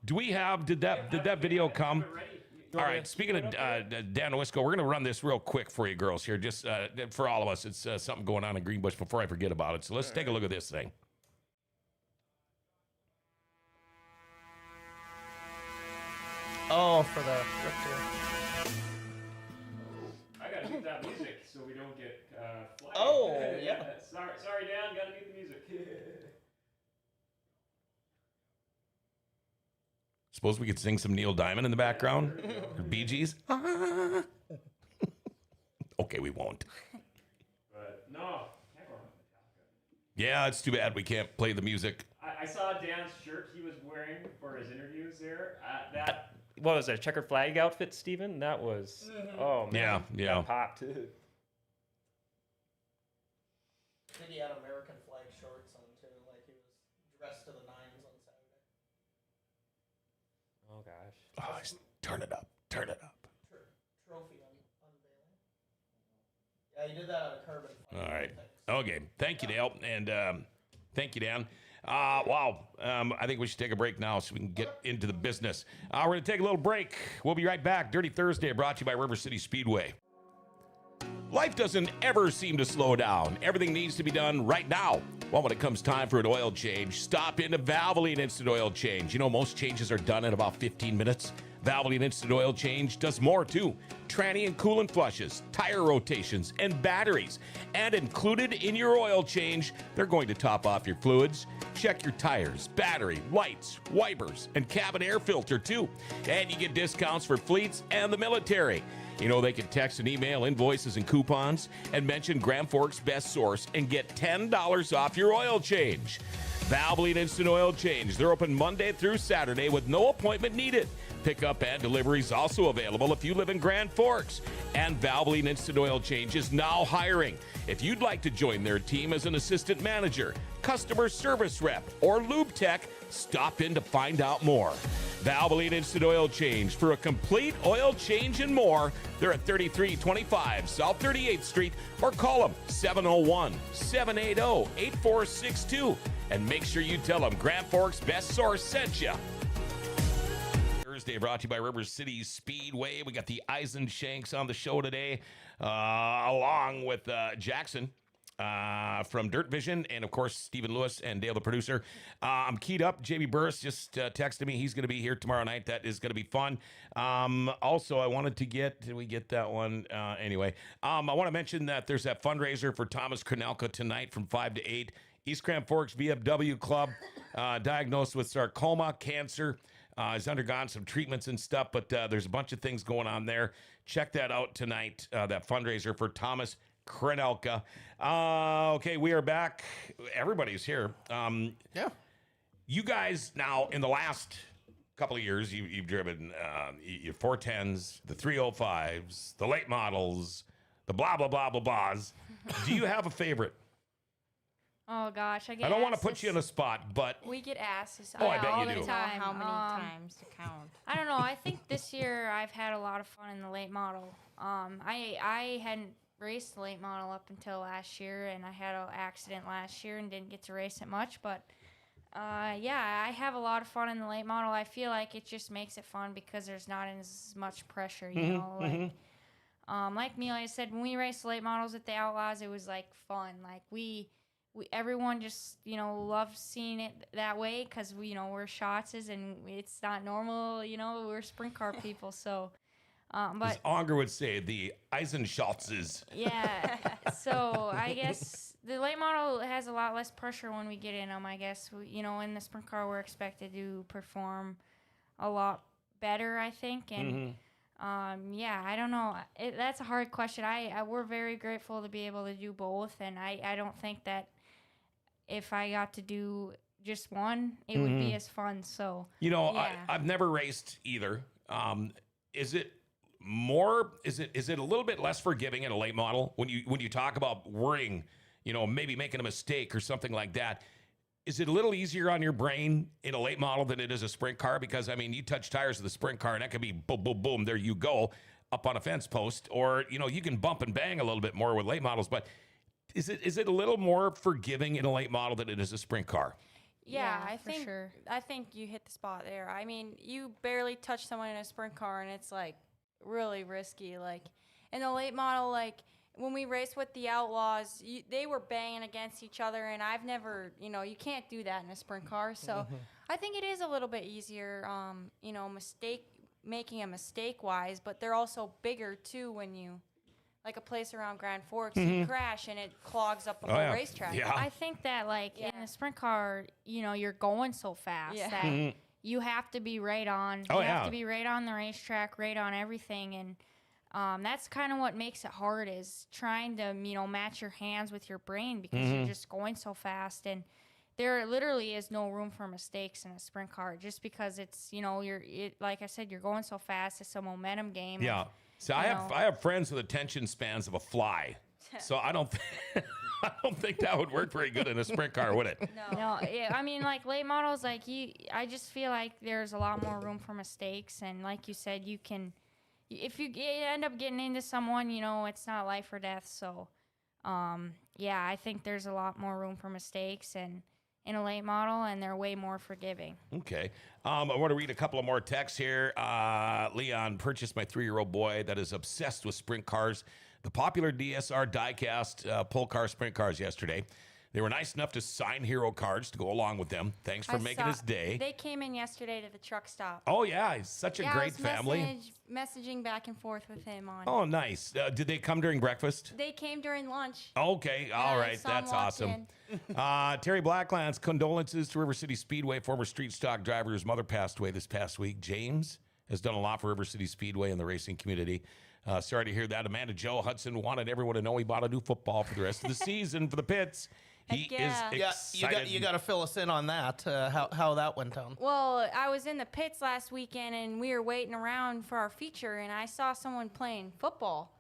Speaker 1: Do we have? Did that video come? All right. Speaking of Dan Wisco, we're going to run this real quick for you girls here, just for all of us. It's something going on in Greenbush before I forget about it. So let's take a look at this thing.
Speaker 2: Oh, for the rip tour.
Speaker 4: I gotta mute that music so we don't get flagged.
Speaker 2: Oh, yeah.
Speaker 4: Sorry, Dan. Gotta mute the music.
Speaker 1: Suppose we could sing some Neil Diamond in the background? Or Bee Gees? Okay, we won't.
Speaker 4: But no, can't go on Metallica.
Speaker 1: Yeah, it's too bad we can't play the music.
Speaker 4: I saw Dan's shirt he was wearing for his interviews there. That what was that, checkered flag outfit, Steven? That was oh man.
Speaker 1: Yeah.
Speaker 4: That popped.
Speaker 2: Did he had American flag shorts on too? Like he was dressed to the nines on Saturday.
Speaker 4: Oh gosh.
Speaker 1: Oh, turn it up. Turn it up.
Speaker 2: Trophy unveiling. Yeah, he did that out of carbon.
Speaker 1: All right. Okay. Thank you, Dale. And thank you, Dan. Wow. I think we should take a break now so we can get into the business. We're going to take a little break. We'll be right back. Dirty Thursday brought to you by River City Speedway. Life doesn't ever seem to slow down. Everything needs to be done right now. Well, when it comes time for an oil change, stop into Valvoline Instant Oil Change. You know, most changes are done in about 15 minutes. Valvoline Instant Oil Change does more too. Tranny and coolant flushes, tire rotations, and batteries. And included in your oil change, they're going to top off your fluids, check your tires, battery, lights, wipers, and cabin air filter too. And you get discounts for fleets and the military. You know, they can text and email invoices and coupons and mention Grand Forks Best Source and get $10 off your oil change. Valvoline Instant Oil Change. They're open Monday through Saturday with no appointment needed. Pickup and delivery is also available if you live in Grand Forks. And Valvoline Instant Oil Change is now hiring. If you'd like to join their team as an assistant manager, customer service rep, or lube tech, stop in to find out more. Valvoline Instant Oil Change for a complete oil change and more. They're at 3325 South 38th Street or call them 701-780-8462 and make sure you tell them Grand Forks Best Source sent you. Thursday brought to you by River City Speedway. We got the Eisenschenks on the show today, along with Jackson from Dirt Vision, and of course Stephen Lewis and Dale the producer. I'm keyed up. JB Burris just texted me. He's going to be here tomorrow night. That is going to be fun. Also, I wanted to get, did we get that one? Anyway, I want to mention that there's that fundraiser for Thomas Krenelka tonight from 5 to 8. East Grand Forks VFW Club, diagnosed with sarcoma, cancer. Has undergone some treatments and stuff, but there's a bunch of things going on there. Check that out tonight, that fundraiser for Thomas Krenelka. Okay, we are back. Everybody's here.
Speaker 2: Yeah.
Speaker 1: You guys now, in the last couple of years, you've driven your 410s, the 305s, the late models, the blah, blah, blah, blah, blahs. Do you have a favorite?
Speaker 6: Oh gosh, I get
Speaker 1: I don't want to
Speaker 6: asked
Speaker 1: put
Speaker 6: this-
Speaker 1: you on a spot, but
Speaker 5: We get asked this
Speaker 1: Oh, I
Speaker 5: all
Speaker 1: bet you
Speaker 5: the
Speaker 1: do.
Speaker 5: time. How
Speaker 6: Um,
Speaker 5: many times to count?
Speaker 6: I don't know. I think this year I've had a lot of fun in the late model. I hadn't raced the late model up until last year, and I had an accident last year and didn't get to race it much. But yeah, I have a lot of fun in the late model. I feel like it just makes it fun because there's not as much pressure, you know. Like Amelia said, when we raced the late models at the Outlaws, it was like fun. Like we everyone just, you know, loves seeing it that way because we, you know, we're Schatzes and it's not normal, you know, we're sprint car people. So,
Speaker 1: as
Speaker 6: but
Speaker 1: Onger would say, the Eisenschenks.
Speaker 6: yeah, so I guess the late model has a lot less pressure when we get in them. I guess, you know, in the sprint car, we're expected to perform a lot better, I think. And yeah, I don't know. That's a hard question. We're very grateful to be able to do both. And I don't think that if I got to do just one, it would be as fun. So,
Speaker 1: You know,
Speaker 6: yeah.
Speaker 1: I've never raced either. Is it more? Is it a little bit less forgiving in a late model when you talk about worrying, you know, maybe making a mistake or something like that? is it a little easier on your brain in a late model than it is a sprint car? Because, I mean, you touch tires of the sprint car and that could be boom, boom, boom, there you go, up on a fence post. Or, you can bump and bang a little bit more with late models. But is it a little more forgiving in a late model than it is a sprint car?
Speaker 5: Yeah, I think you hit the spot there. I mean, you barely touch someone in a sprint car, and it's like really risky. Like in the late model, like when we raced with the Outlaws, they were banging against each other, and I've never, you can't do that in a sprint car. So I think it is a little bit easier, making a mistake wise, but they're also bigger too when you. Like a place around Grand Forks, you crash and it clogs up the whole racetrack.
Speaker 1: Yeah.
Speaker 6: I think that, in a sprint car, you're going so fast that you have to be right on. You have to be right on the racetrack, right on everything. And that's kind of what makes it hard is trying to, match your hands with your brain because you're just going so fast. And there literally is no room for mistakes in a sprint car just because it's, like I said, you're going so fast. It's a momentum game.
Speaker 1: Yeah. So I have friends with attention spans of a fly. So I don't think that would work very good in a sprint car, would it?
Speaker 6: No. Yeah, I mean, like late models, I just feel like there's a lot more room for mistakes, and like you said, you can, if you end up getting into someone, it's not life or death. So, I think there's a lot more room for mistakes and in a late model, and they're way more forgiving.
Speaker 1: Okay. I want to read a couple of more texts here. Leon purchased my 3-year-old boy that is obsessed with sprint cars. The popular DSR diecast pull car sprint cars yesterday. They were nice enough to sign hero cards to go along with them. Thanks for making his day.
Speaker 5: They came in yesterday to the truck stop.
Speaker 1: Oh, yeah. He's such a great family.
Speaker 5: Messaging back and forth with him on.
Speaker 1: Oh, nice. Did they come during breakfast?
Speaker 5: They came during lunch.
Speaker 1: Okay. All right. That's awesome. Terry Blackland's condolences to River City Speedway. Former street stock driver whose mother passed away this past week. James has done a lot for River City Speedway and the racing community. Sorry to hear that. Amanda Joe Hudson wanted everyone to know he bought a new football for the rest of the season for the pits. He is excited.
Speaker 2: You got to fill us in on that, how that went down.
Speaker 5: Well, I was in the pits last weekend, and we were waiting around for our feature, and I saw someone playing football.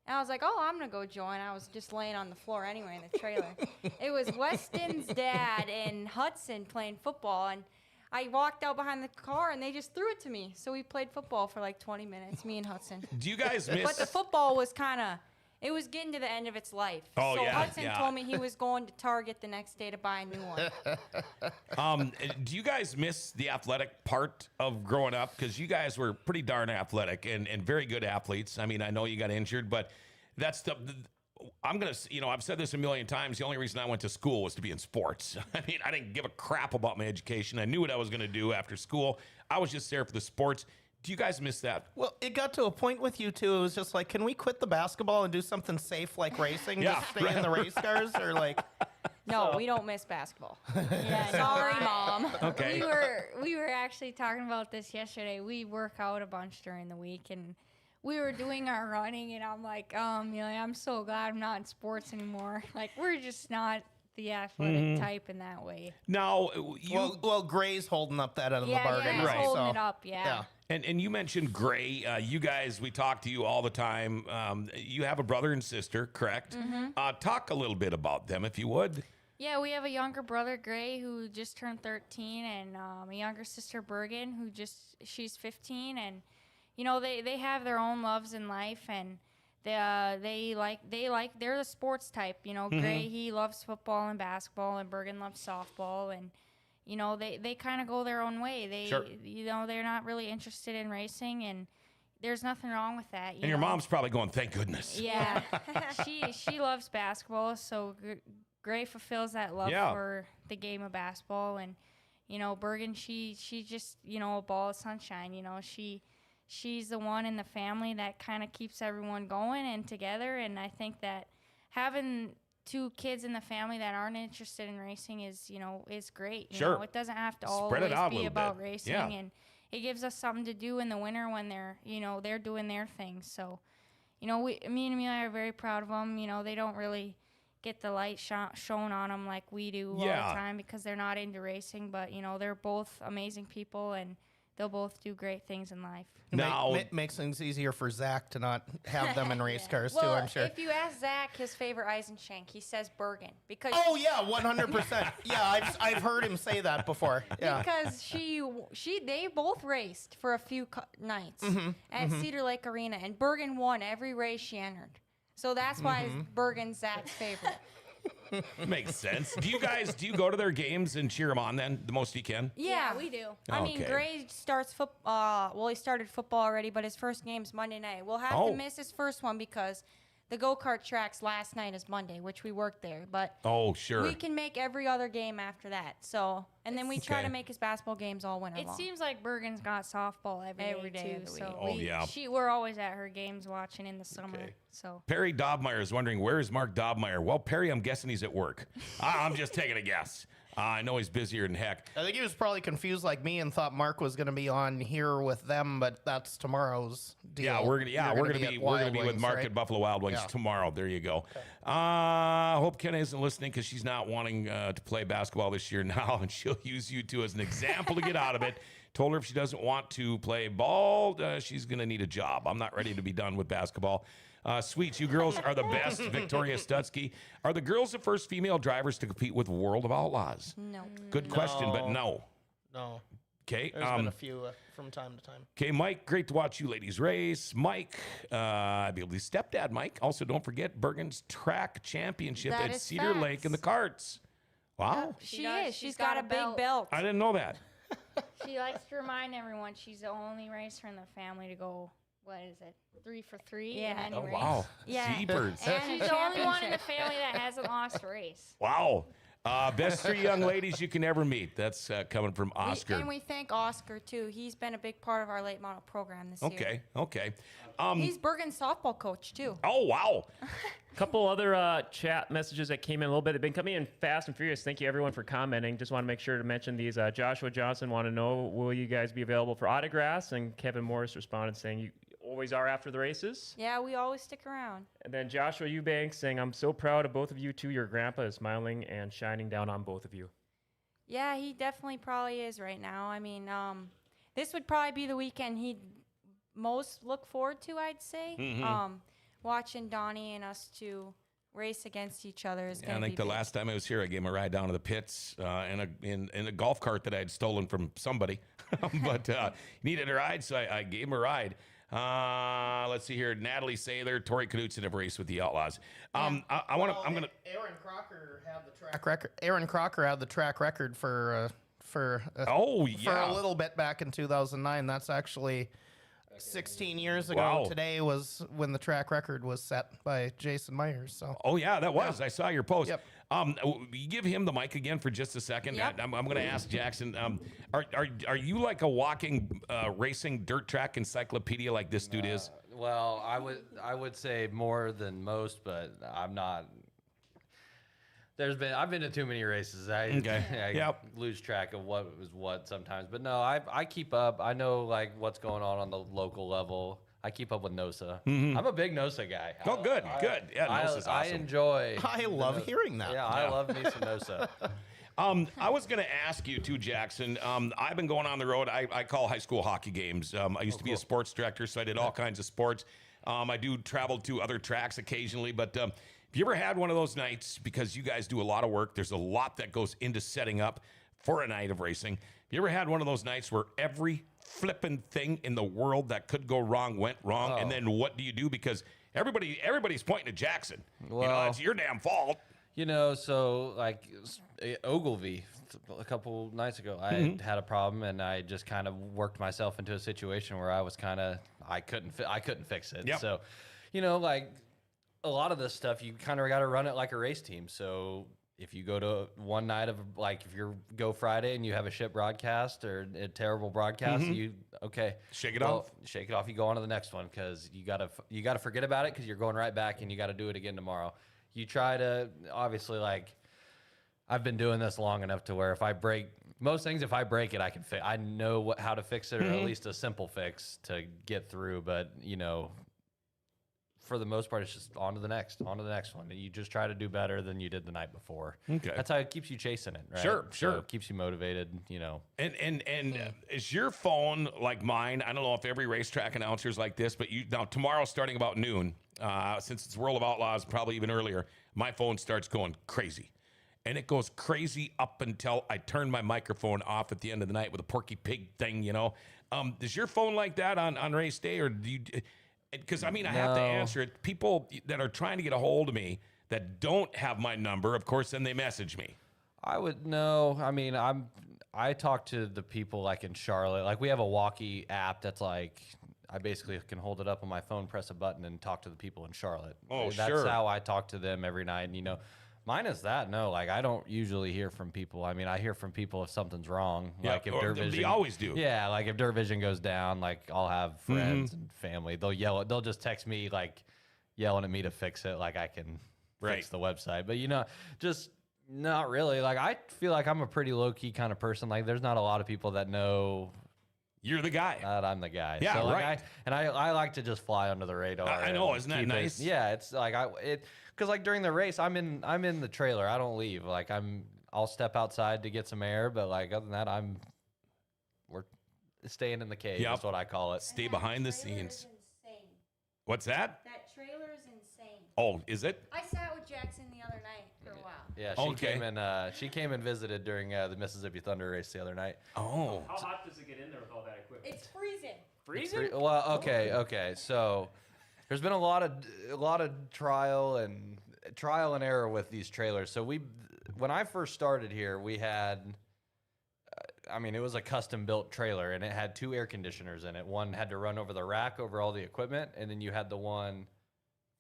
Speaker 5: And I was like, I'm going to go join. I was just laying on the floor anyway in the trailer. It was Weston's dad and Hudson playing football, and I walked out behind the car, and they just threw it to me. So we played football for like 20 minutes, me and Hudson.
Speaker 1: Do you guys miss...
Speaker 5: But the football was kind of... It was getting to the end of its life.
Speaker 1: Oh,
Speaker 5: so
Speaker 1: yeah,
Speaker 5: Hudson told me he was going to Target the next day to buy a new one.
Speaker 1: Do you guys miss the athletic part of growing up? Because you guys were pretty darn athletic and very good athletes. I mean, I know you got injured, but that's I'm going to, I've said this a million times. The only reason I went to school was to be in sports. I mean, I didn't give a crap about my education. I knew what I was going to do after school. I was just there for the sports. Do you guys miss that?
Speaker 2: Well, it got to a point with you two. It was just like, can we quit the basketball and do something safe like racing?
Speaker 1: Yeah,
Speaker 2: just stay in the race cars, or like.
Speaker 5: No, we don't miss basketball.
Speaker 6: Yeah,
Speaker 5: Sorry, Mom.
Speaker 1: Okay.
Speaker 6: We were actually talking about this yesterday. We work out a bunch during the week, and we were doing our running, and I'm like, I'm so glad I'm not in sports anymore. Like, we're just not the athletic type in that way.
Speaker 1: Now,
Speaker 2: well, Gray's holding up that end of the bargain,
Speaker 6: he's
Speaker 2: right?
Speaker 6: holding it up, yeah.
Speaker 1: And you mentioned Gray. You guys, we talk to you all the time. You have a brother and sister, correct? Talk a little bit about them, if you would.
Speaker 6: Yeah, we have a younger brother, Gray, who just turned 13, and a younger sister, Bergen, she's 15, and they have their own loves in life, and they're the sports type. Gray, he loves football and basketball, and Bergen loves softball, and they kind of go their own way. They're not really interested in racing, and there's nothing wrong with that.
Speaker 1: And your mom's probably going, thank goodness.
Speaker 6: Yeah, she loves basketball, so Gray fulfills that love for the game of basketball, and Bergen, she's just a ball of sunshine. She's the one in the family that kind of keeps everyone going and together, and I think that having two kids in the family that aren't interested in racing is great.
Speaker 1: Sure.
Speaker 6: It doesn't have to
Speaker 1: Spread it
Speaker 6: always
Speaker 1: out a
Speaker 6: be
Speaker 1: little
Speaker 6: about
Speaker 1: bit.
Speaker 6: racing,
Speaker 1: Yeah.
Speaker 6: and it gives us something to do in the winter when they're doing their thing. So, me and Amelia are very proud of them. They don't really get the light shown on them like we do all the time because they're not into racing. But they're both amazing people, and they'll both do great things in life.
Speaker 1: Now,
Speaker 2: Makes things easier for Zach to not have them in race cars,
Speaker 5: Well,
Speaker 2: too, I'm sure.
Speaker 5: if you ask Zach his favorite Eisenschenk, he says Bergen because
Speaker 2: Oh, yeah, 100%. Yeah, I've heard him say that before. Yeah.
Speaker 5: because they both raced for a few nights at Cedar Lake Arena, and Bergen won every race she entered. So that's why Bergen's Zach's favorite.
Speaker 1: makes sense. Do you go to their games and cheer them on then the most you can?
Speaker 5: Yeah,
Speaker 6: we do.
Speaker 5: I mean,
Speaker 1: Okay.
Speaker 5: Gray starts football. Well, he started football already, but his first game's Monday night. We'll have
Speaker 1: Oh.
Speaker 5: to miss his first one because the go-kart tracks last night is Monday, which we worked there. But
Speaker 1: Oh, sure.
Speaker 5: we can make every other game after that. So, and then we try
Speaker 1: Okay.
Speaker 5: to make his basketball games all winter
Speaker 6: It
Speaker 5: long.
Speaker 6: seems like Bergen's got softball every day
Speaker 5: of
Speaker 6: too.
Speaker 5: the
Speaker 6: So
Speaker 5: week.
Speaker 1: Oh, yeah.
Speaker 6: we're always at her games watching in the summer.
Speaker 1: Okay.
Speaker 6: So
Speaker 1: Perry Dobmeyer is wondering, where is Mark Dobmeyer? Well, Perry, I'm guessing he's at work. I'm just taking a guess. I know he's busier than heck.
Speaker 2: I think he was probably confused like me and thought Mark was going to be on here with them, but that's tomorrow's deal.
Speaker 1: Yeah, we're gonna
Speaker 2: You're
Speaker 1: be
Speaker 2: at
Speaker 1: with
Speaker 2: Wild
Speaker 1: Mark
Speaker 2: Wings,
Speaker 1: at Buffalo Wild Wings
Speaker 2: Yeah.
Speaker 1: tomorrow. There you go. Hope Ken isn't listening because she's not wanting to play basketball this year now, and she'll use you two as an example to get out of it. Told her if she doesn't want to play ball, she's gonna need a job. I'm not ready to be done with basketball. Sweets, you girls are the best. Victoria Stutsky. Are the girls the first female drivers to compete with World of Outlaws?
Speaker 5: No.
Speaker 1: Good question, but no.
Speaker 2: No,
Speaker 1: Okay.
Speaker 2: there's been a few from time to time.
Speaker 1: Okay, Mike, great to watch you ladies race. Mike, I believe stepdad Mike. Also, don't forget Bergen's track championship
Speaker 5: That
Speaker 1: at
Speaker 5: is
Speaker 1: Cedar Lake in the
Speaker 5: facts.
Speaker 1: carts. Wow.
Speaker 5: She
Speaker 6: does.
Speaker 5: is.
Speaker 6: She's
Speaker 5: She's got a big belt.
Speaker 1: I didn't know that.
Speaker 6: she likes to remind everyone she's the only racer in the family to go. What is it? 3 for 3 in
Speaker 5: Yeah.
Speaker 6: any
Speaker 1: Oh,
Speaker 6: race.
Speaker 1: wow.
Speaker 5: Yeah.
Speaker 1: Jeepers.
Speaker 5: And
Speaker 6: She's the only one in the family that hasn't lost a race.
Speaker 1: Wow. Best three young ladies you can ever meet. That's coming from Oscar.
Speaker 5: And we thank Oscar, too. He's been a big part of our late model program this year.
Speaker 1: Okay.
Speaker 5: He's Bergen's softball coach, too.
Speaker 1: Oh, wow.
Speaker 4: Couple other chat messages that came in a little bit. They've been coming in fast and furious. Thank you, everyone, for commenting. Just want to make sure to mention these. Joshua Johnson want to know, will you guys be available for autographs? And Kevin Morris responded saying, you always are after the races.
Speaker 5: Yeah, we always stick around.
Speaker 4: And then Joshua Eubanks saying, I'm so proud of both of you two. Your grandpa is smiling and shining down on both of you.
Speaker 5: Yeah, he definitely probably is right now. I mean, this would probably be the weekend he'd most look forward to, I'd say. Watching Donnie and us two race against each other is
Speaker 1: Yeah,
Speaker 5: going
Speaker 1: I
Speaker 5: to be
Speaker 1: think the
Speaker 5: big.
Speaker 1: last time I was here, I gave him a ride down to the pits in a golf cart that I had stolen from somebody. But he needed a ride, so I gave him a ride. Let's see here. Natalie Saylor, Tori Knudsen have raced with the Outlaws. I'm gonna.
Speaker 2: Aaron Crocker had the track record. Aaron Crocker had the track record for
Speaker 1: Oh
Speaker 2: for
Speaker 1: yeah.
Speaker 2: a little bit back in 2009. That's actually 16 years ago.
Speaker 1: Wow.
Speaker 2: Today was when the track record was set by Jason Myers. So
Speaker 1: Oh yeah, that was. I saw your post.
Speaker 2: Yep.
Speaker 1: You give him the mic again for just a second.
Speaker 5: Yep.
Speaker 1: I'm going to ask Jackson. Are you like a walking racing dirt track encyclopedia like this dude is?
Speaker 7: Well, I would say more than most, but I'm not. I've been to too many races. I
Speaker 1: Yep.
Speaker 7: lose track of what was what sometimes. But no, I keep up. I know like what's going on the local level. I keep up with NOSA. I'm a big NOSA guy.
Speaker 1: Oh, good. Yeah, NOSA's
Speaker 7: I
Speaker 1: awesome.
Speaker 7: enjoy.
Speaker 2: I love hearing that.
Speaker 7: Yeah, I love me some NOSA.
Speaker 1: I was going to ask you too, Jackson. I've been going on the road. I call high school hockey games. I used to be a sports director, so I did all kinds of sports. I do travel to other tracks occasionally, but have you ever had one of those nights, because you guys do a lot of work, there's a lot that goes into setting up for a night of racing. Have you ever had one of those nights where every flippin' thing in the world that could go wrong went wrong, and then what do you do? Because everybody's pointing at Jackson.
Speaker 7: Well-
Speaker 1: it's your damn fault.
Speaker 7: So like Ogilvy a couple nights ago, I had a problem and I just kind of worked myself into a situation where I was I couldn't fix it.
Speaker 1: Yep.
Speaker 7: So, like a lot of this stuff, you kind of got to run it like a race team. So if you go to one night of if you go Friday and you have a shit broadcast or a terrible broadcast,
Speaker 1: Shake it off.
Speaker 7: Shake it off. You go on to the next one because you gotta forget about it because you're going right back and you got to do it again tomorrow. You try to obviously I've been doing this long enough to where if I break it, I can fix. I know how to fix it, or at least a simple fix to get through. But for the most part, it's just on to the next one. And you just try to do better than you did the night before.
Speaker 1: Okay.
Speaker 7: That's how it keeps you chasing it, right?
Speaker 1: Sure.
Speaker 7: So it keeps you motivated,
Speaker 1: And is your phone like mine? I don't know if every racetrack announcer is like this, but now tomorrow starting about noon, since it's World of Outlaws, probably even earlier, my phone starts going crazy. And it goes crazy up until I turn my microphone off at the end of the night with a Porky Pig thing, Is your phone like that on race day, or do you? Because I have to answer it. People that are trying to get a hold of me that don't have my number, of course, then they message me.
Speaker 7: I would know. I talk to the people like in Charlotte. Like we have a walkie app that's like I basically can hold it up on my phone, press a button, and talk to the people in Charlotte.
Speaker 1: Oh,
Speaker 7: That's
Speaker 1: sure.
Speaker 7: how I talk to them every night. Mine is that. No, like I don't usually hear from people. I hear from people if something's wrong.
Speaker 1: Yeah,
Speaker 7: Like if
Speaker 1: or
Speaker 7: Dirt
Speaker 1: they
Speaker 7: Vision,
Speaker 1: always do.
Speaker 7: Yeah, like if Dirt Vision goes down, like I'll have friends and family. They'll yell. They'll just text me like yelling at me to fix it. Like I can fix the website. But just not really. Like I feel like I'm a pretty low key kind of person. Like there's not a lot of people that know.
Speaker 1: You're the guy.
Speaker 7: That I'm the guy.
Speaker 1: Yeah,
Speaker 7: so, like,
Speaker 1: right.
Speaker 7: I like to just fly under the radar.
Speaker 1: I know,
Speaker 7: and
Speaker 1: isn't that
Speaker 7: keep
Speaker 1: nice?
Speaker 7: Yeah, it's like because like during the race, I'm in the trailer. I don't leave. Like I'll step outside to get some air, but like other than that, we're staying in the cave.
Speaker 1: Yep.
Speaker 7: That's what I call it.
Speaker 1: Stay behind the scenes. What's that?
Speaker 5: That trailer is insane.
Speaker 1: Oh, is it?
Speaker 5: I sat with Jackson the other night for a while.
Speaker 7: Yeah, she came and visited during the Mississippi Thunder race the other night.
Speaker 1: Oh.
Speaker 4: How hot does it get in there with all that equipment?
Speaker 5: It's freezing.
Speaker 4: Freezing?
Speaker 7: Well, okay. So there's been a lot of trial and error with these trailers. So when I first started here, we had, it was a custom built trailer and it had 2 air conditioners in it. One had to run over the rack over all the equipment, and then you had the one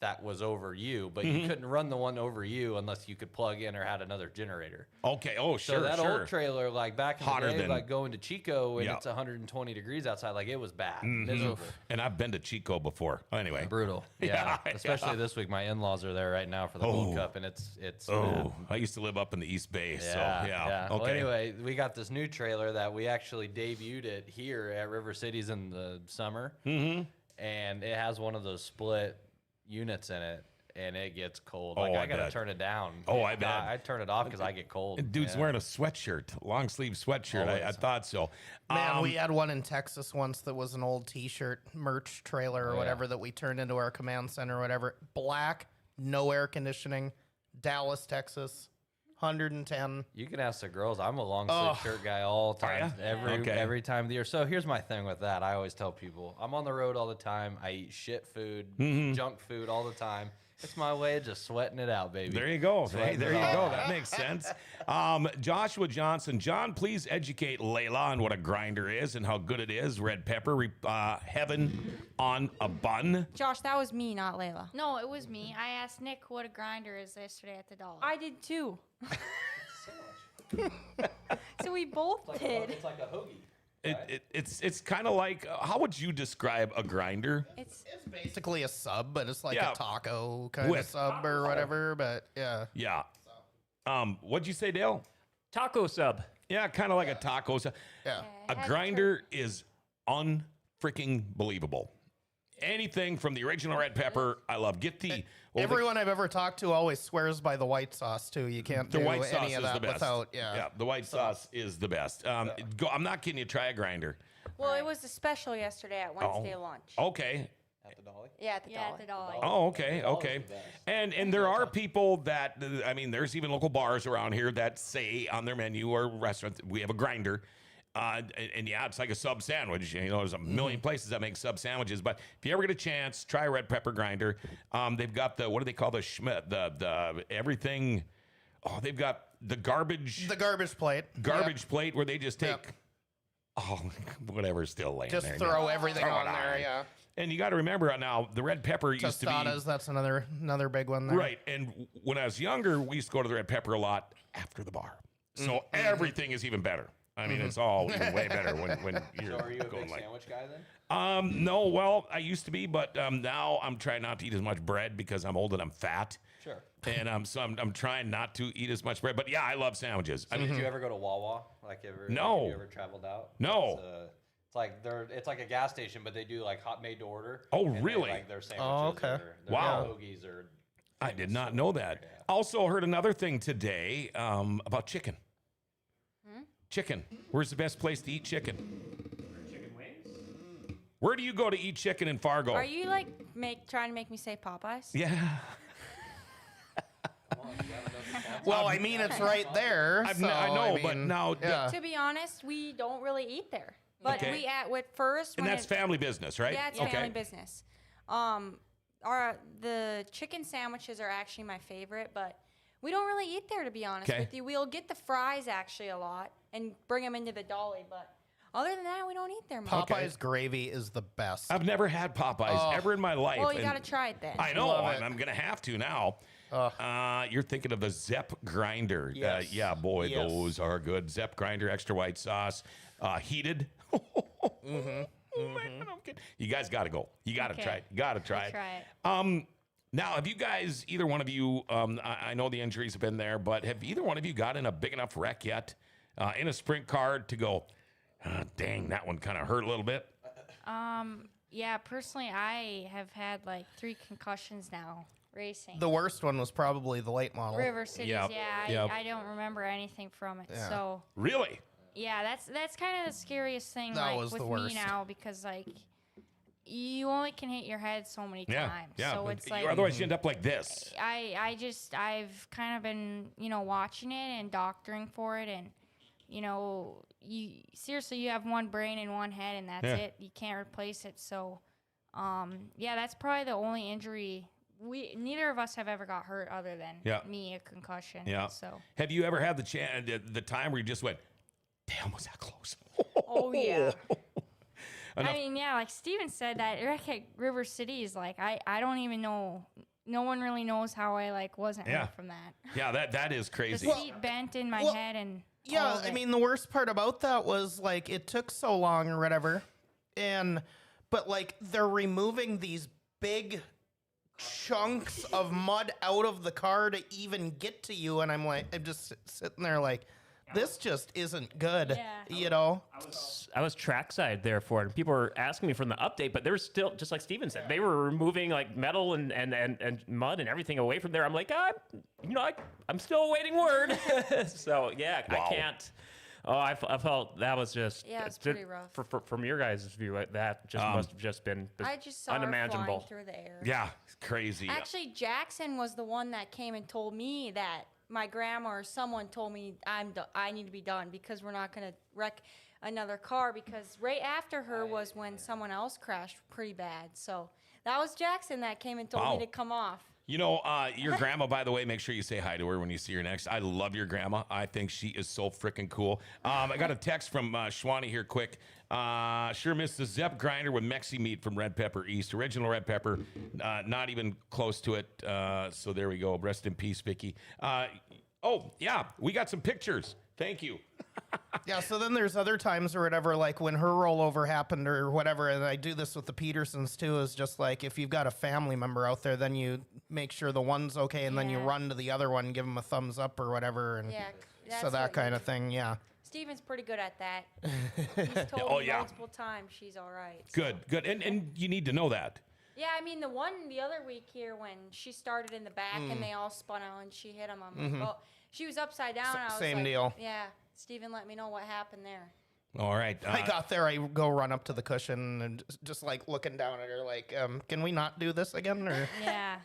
Speaker 7: that was over you, but you couldn't run the one over you unless you could plug in or had another generator.
Speaker 1: Okay. Oh, sure.
Speaker 7: So that old trailer, like back in
Speaker 1: Hotter
Speaker 7: the day,
Speaker 1: than-
Speaker 7: like going to Chico and
Speaker 1: Yeah.
Speaker 7: it's 120 degrees outside, like it was bad, miserable,
Speaker 1: And I've been to Chico before. Anyway.
Speaker 7: brutal.
Speaker 1: Yeah,
Speaker 7: Yeah, especially this week. My in-laws are there right now for the Gold Cup, and it's
Speaker 1: Oh, I used to live up in the East Bay.
Speaker 7: yeah,
Speaker 1: So, yeah. Okay.
Speaker 7: Well, anyway, we got this new trailer that we actually debuted it here at River Cities in the summer, and it has one of those split units in it. And it gets cold. Like
Speaker 1: I
Speaker 7: I gotta
Speaker 1: bet.
Speaker 7: turn it down.
Speaker 1: Oh, I bet.
Speaker 7: I turn it off because I get cold.
Speaker 1: And dude's
Speaker 7: Yeah.
Speaker 1: wearing a sweatshirt, long sleeve sweatshirt. I
Speaker 7: Always.
Speaker 1: thought so.
Speaker 2: Man, we had one in Texas once that was an old T-shirt merch trailer or
Speaker 7: yeah.
Speaker 2: whatever that we turned into our command center or whatever. Black, no air conditioning, Dallas, Texas, 110.
Speaker 7: You can ask the girls. I'm a long sleeve shirt guy all the time, every time of the year. So here's my thing with that. I always tell people I'm on the road all the time. I eat shit food, junk food all the time. It's my way of just sweating it out, baby.
Speaker 1: There you go. Hey,
Speaker 7: Sweating
Speaker 1: there
Speaker 7: it
Speaker 1: you
Speaker 7: out.
Speaker 1: go. That makes sense. Joshua Johnson. John, please educate Laela on what a grinder is and how good it is. Red pepper, heaven on a bun.
Speaker 5: Josh, that was me, not Layla.
Speaker 6: No, it was me. I asked Nick what a grinder is yesterday at the dollar.
Speaker 5: I did too. So we both did.
Speaker 7: It's like a hoagie.
Speaker 1: It's kind of like, how would you describe a grinder?
Speaker 5: It's
Speaker 2: It's basically a sub, but it's like
Speaker 1: Yeah.
Speaker 2: a taco kind
Speaker 1: With-
Speaker 2: of sub or whatever. But yeah.
Speaker 1: Yeah. What'd you say, Dale?
Speaker 4: Taco sub.
Speaker 1: Yeah, kind of like a taco.
Speaker 2: Yeah.
Speaker 1: A grinder is unfreaking believable. Anything from the original red pepper, I love. Get the
Speaker 2: Everyone I've ever talked to always swears by the white sauce too. You can't
Speaker 1: the
Speaker 2: do
Speaker 1: white sauce
Speaker 2: any of
Speaker 1: is the
Speaker 2: that
Speaker 1: best.
Speaker 2: without
Speaker 1: the white sauce is the best. I'm not kidding you. Try a grinder.
Speaker 5: well, it was the special yesterday at Wednesday lunch.
Speaker 1: Okay.
Speaker 7: At the dolly.
Speaker 5: Yeah, at the
Speaker 6: yeah,
Speaker 5: dollar.
Speaker 6: at the dollar.
Speaker 1: Oh, okay, okay. And there are people that, there's even local bars around here that say on their menu or restaurants, we have a grinder. And yeah, it's like a sub sandwich. There's a million places that make sub sandwiches. But if you ever get a chance, try a red pepper grinder. They've got what do they call the everything? Oh, they've got the garbage
Speaker 2: plate.
Speaker 1: plate where they just take whatever's still laying
Speaker 2: Just
Speaker 1: there.
Speaker 2: throw everything
Speaker 1: Throw
Speaker 2: on
Speaker 1: it
Speaker 2: there.
Speaker 1: on.
Speaker 2: Yeah.
Speaker 1: And you got to remember now, the red pepper used to be
Speaker 2: Tostadas, that's another big one there.
Speaker 1: right. And when I was younger, we used to go to the red pepper a lot after the bar. So everything is even better. I mean, it's all even way better when you're
Speaker 7: So are you a
Speaker 1: going
Speaker 7: big
Speaker 1: like.
Speaker 7: sandwich guy then?
Speaker 1: No, well, I used to be, but now I'm trying not to eat as much bread because I'm old and I'm fat.
Speaker 7: Sure.
Speaker 1: And so I'm trying not to eat as much bread. But yeah, I love sandwiches. I mean,
Speaker 7: Did you ever go to Wawa? Like
Speaker 1: No.
Speaker 7: Have you ever traveled out?
Speaker 1: No.
Speaker 7: It's like a gas station, but they do like hot made to order.
Speaker 1: Oh,
Speaker 7: and they,
Speaker 1: really?
Speaker 7: like their sandwiches.
Speaker 2: Oh, okay.
Speaker 7: Or their
Speaker 1: Wow.
Speaker 7: hoagies or.
Speaker 1: I did not know that.
Speaker 7: Yeah.
Speaker 1: Also heard another thing today about chicken. Chicken. Where's the best place to eat chicken?
Speaker 4: Chicken wings?
Speaker 1: Where do you go to eat chicken in Fargo?
Speaker 5: Are you like trying to make me say Popeyes?
Speaker 1: Yeah.
Speaker 2: Well, I mean, it's right there.
Speaker 1: I
Speaker 2: so,
Speaker 1: know,
Speaker 2: I
Speaker 1: but
Speaker 2: mean,
Speaker 1: now,
Speaker 2: yeah.
Speaker 5: To be honest, we don't really eat there. But
Speaker 1: Okay.
Speaker 5: we at first.
Speaker 1: and
Speaker 5: when
Speaker 1: that's family business, right?
Speaker 5: Yeah, it's family business. The chicken sandwiches are actually my favorite, but we don't really eat there, to be honest
Speaker 1: Okay.
Speaker 5: with you. We'll get the fries actually a lot and bring them into the dolly, but other than that, we don't eat there much.
Speaker 2: Popeyes gravy is the best.
Speaker 1: I've never had Popeyes ever in my life.
Speaker 5: Well, you
Speaker 1: and
Speaker 5: got to try it then.
Speaker 1: I know.
Speaker 2: Love it.
Speaker 1: I'm going to have to now. You're thinking of the Zepp grinder.
Speaker 2: Yes.
Speaker 1: Yeah, boy,
Speaker 2: Yes.
Speaker 1: those are good. Zepp grinder, extra white sauce, heated. Man, I'm kidding. You guys got to go. You got to
Speaker 6: Okay.
Speaker 1: try it. You got to try
Speaker 6: I'll
Speaker 1: it.
Speaker 6: try it.
Speaker 1: Now, have you guys, either one of you, I know the injuries have been there, but have either one of you got in a big enough wreck yet in a sprint car to go, dang, that one kind of hurt a little bit?
Speaker 6: Yeah, personally, I have had like 3 concussions now racing.
Speaker 2: The worst one was probably the late model.
Speaker 6: River Cities,
Speaker 1: Yep,
Speaker 6: yeah,
Speaker 1: yep.
Speaker 6: I don't remember anything from it.
Speaker 2: Yeah.
Speaker 6: So
Speaker 1: Really?
Speaker 6: yeah, that's kind of the scariest thing
Speaker 2: That
Speaker 6: like
Speaker 2: was
Speaker 6: with
Speaker 2: the
Speaker 6: me
Speaker 2: worst.
Speaker 6: now because like you only can hit your head so many
Speaker 1: Yeah.
Speaker 6: times.
Speaker 1: Yeah.
Speaker 6: So it's like
Speaker 1: Otherwise, you end up like this.
Speaker 6: I've kind of been, watching it and doctoring for it and you seriously you have one brain and one head and that's
Speaker 1: Yeah.
Speaker 6: it. You can't replace it. So yeah, that's probably the only injury neither of us have ever got hurt other than
Speaker 1: Yeah.
Speaker 6: me a concussion.
Speaker 1: Yeah.
Speaker 6: So
Speaker 1: Have you ever had the time where you just went, damn, was that close?
Speaker 5: Oh, yeah.
Speaker 1: Enough-
Speaker 6: I mean, yeah, like Steven said, that wreck at River City is like I don't even know. No one really knows how I like wasn't
Speaker 1: Yeah.
Speaker 6: hurt from that.
Speaker 1: Yeah, that is
Speaker 6: The
Speaker 1: crazy.
Speaker 6: seat bent in my
Speaker 2: well,
Speaker 6: head and all
Speaker 2: Yeah,
Speaker 6: of
Speaker 2: I
Speaker 6: it.
Speaker 2: mean, the worst part about that was like it took so long or whatever, but like they're removing these big chunks of mud out of the car to even get to you, and I'm just sitting there like, this just isn't good,
Speaker 5: Yeah.
Speaker 4: I was trackside there for it. And people were asking me from the update, but they were still, just like Steven said, they were removing like metal and mud and everything away from there. I'm like, I'm still awaiting word. So yeah,
Speaker 1: Wow.
Speaker 4: I can't. Oh, I felt that was just
Speaker 5: Yeah, it's pretty rough.
Speaker 4: From your guys' view. That just must have just been
Speaker 5: I just saw her
Speaker 4: unimaginable.
Speaker 5: flying through the air.
Speaker 1: Yeah, it's crazy.
Speaker 5: Actually, Jackson was the one that came and told me that my grandma or someone told me I need to be done because we're not going to wreck another car because right after her was when someone else crashed pretty bad. So that was Jackson that came and told
Speaker 1: Wow.
Speaker 5: me to come off.
Speaker 1: Your grandma, by the way, make sure you say hi to her when you see her next. I love your grandma. I think she is so freaking cool. I got a text from Shwani here quick. Sure missed the Zepp grinder with Mexi meat from Red Pepper East. Original Red Pepper, not even close to it. So there we go. Rest in peace, Vicky. Oh, yeah, we got some pictures. Thank you.
Speaker 2: Yeah, so then there's other times or whatever, like when her rollover happened or whatever, and I do this with the Petersons too, is just like if you've got a family member out there, then you make sure the one's okay, and then you
Speaker 5: Yeah.
Speaker 2: run to the other one, give them a thumbs up or whatever, and
Speaker 5: Yeah,
Speaker 2: so
Speaker 5: that's
Speaker 2: that
Speaker 5: what-
Speaker 2: kind of thing, yeah.
Speaker 5: Steven's pretty good at that. He's told
Speaker 1: Oh,
Speaker 5: me
Speaker 1: yeah.
Speaker 5: multiple times she's all right. so.
Speaker 1: Good. And you need to know that.
Speaker 5: Yeah, I mean, the other week here when she started in the back and they all spun out and she hit him, I'm like, well, she was upside down. I was
Speaker 2: same
Speaker 5: like,
Speaker 2: deal.
Speaker 5: Yeah, Steven let me know what happened there.
Speaker 1: All right.
Speaker 2: I got there, I go run up to the cushion and just like looking down at her like, can we not do this again? Or
Speaker 6: yeah.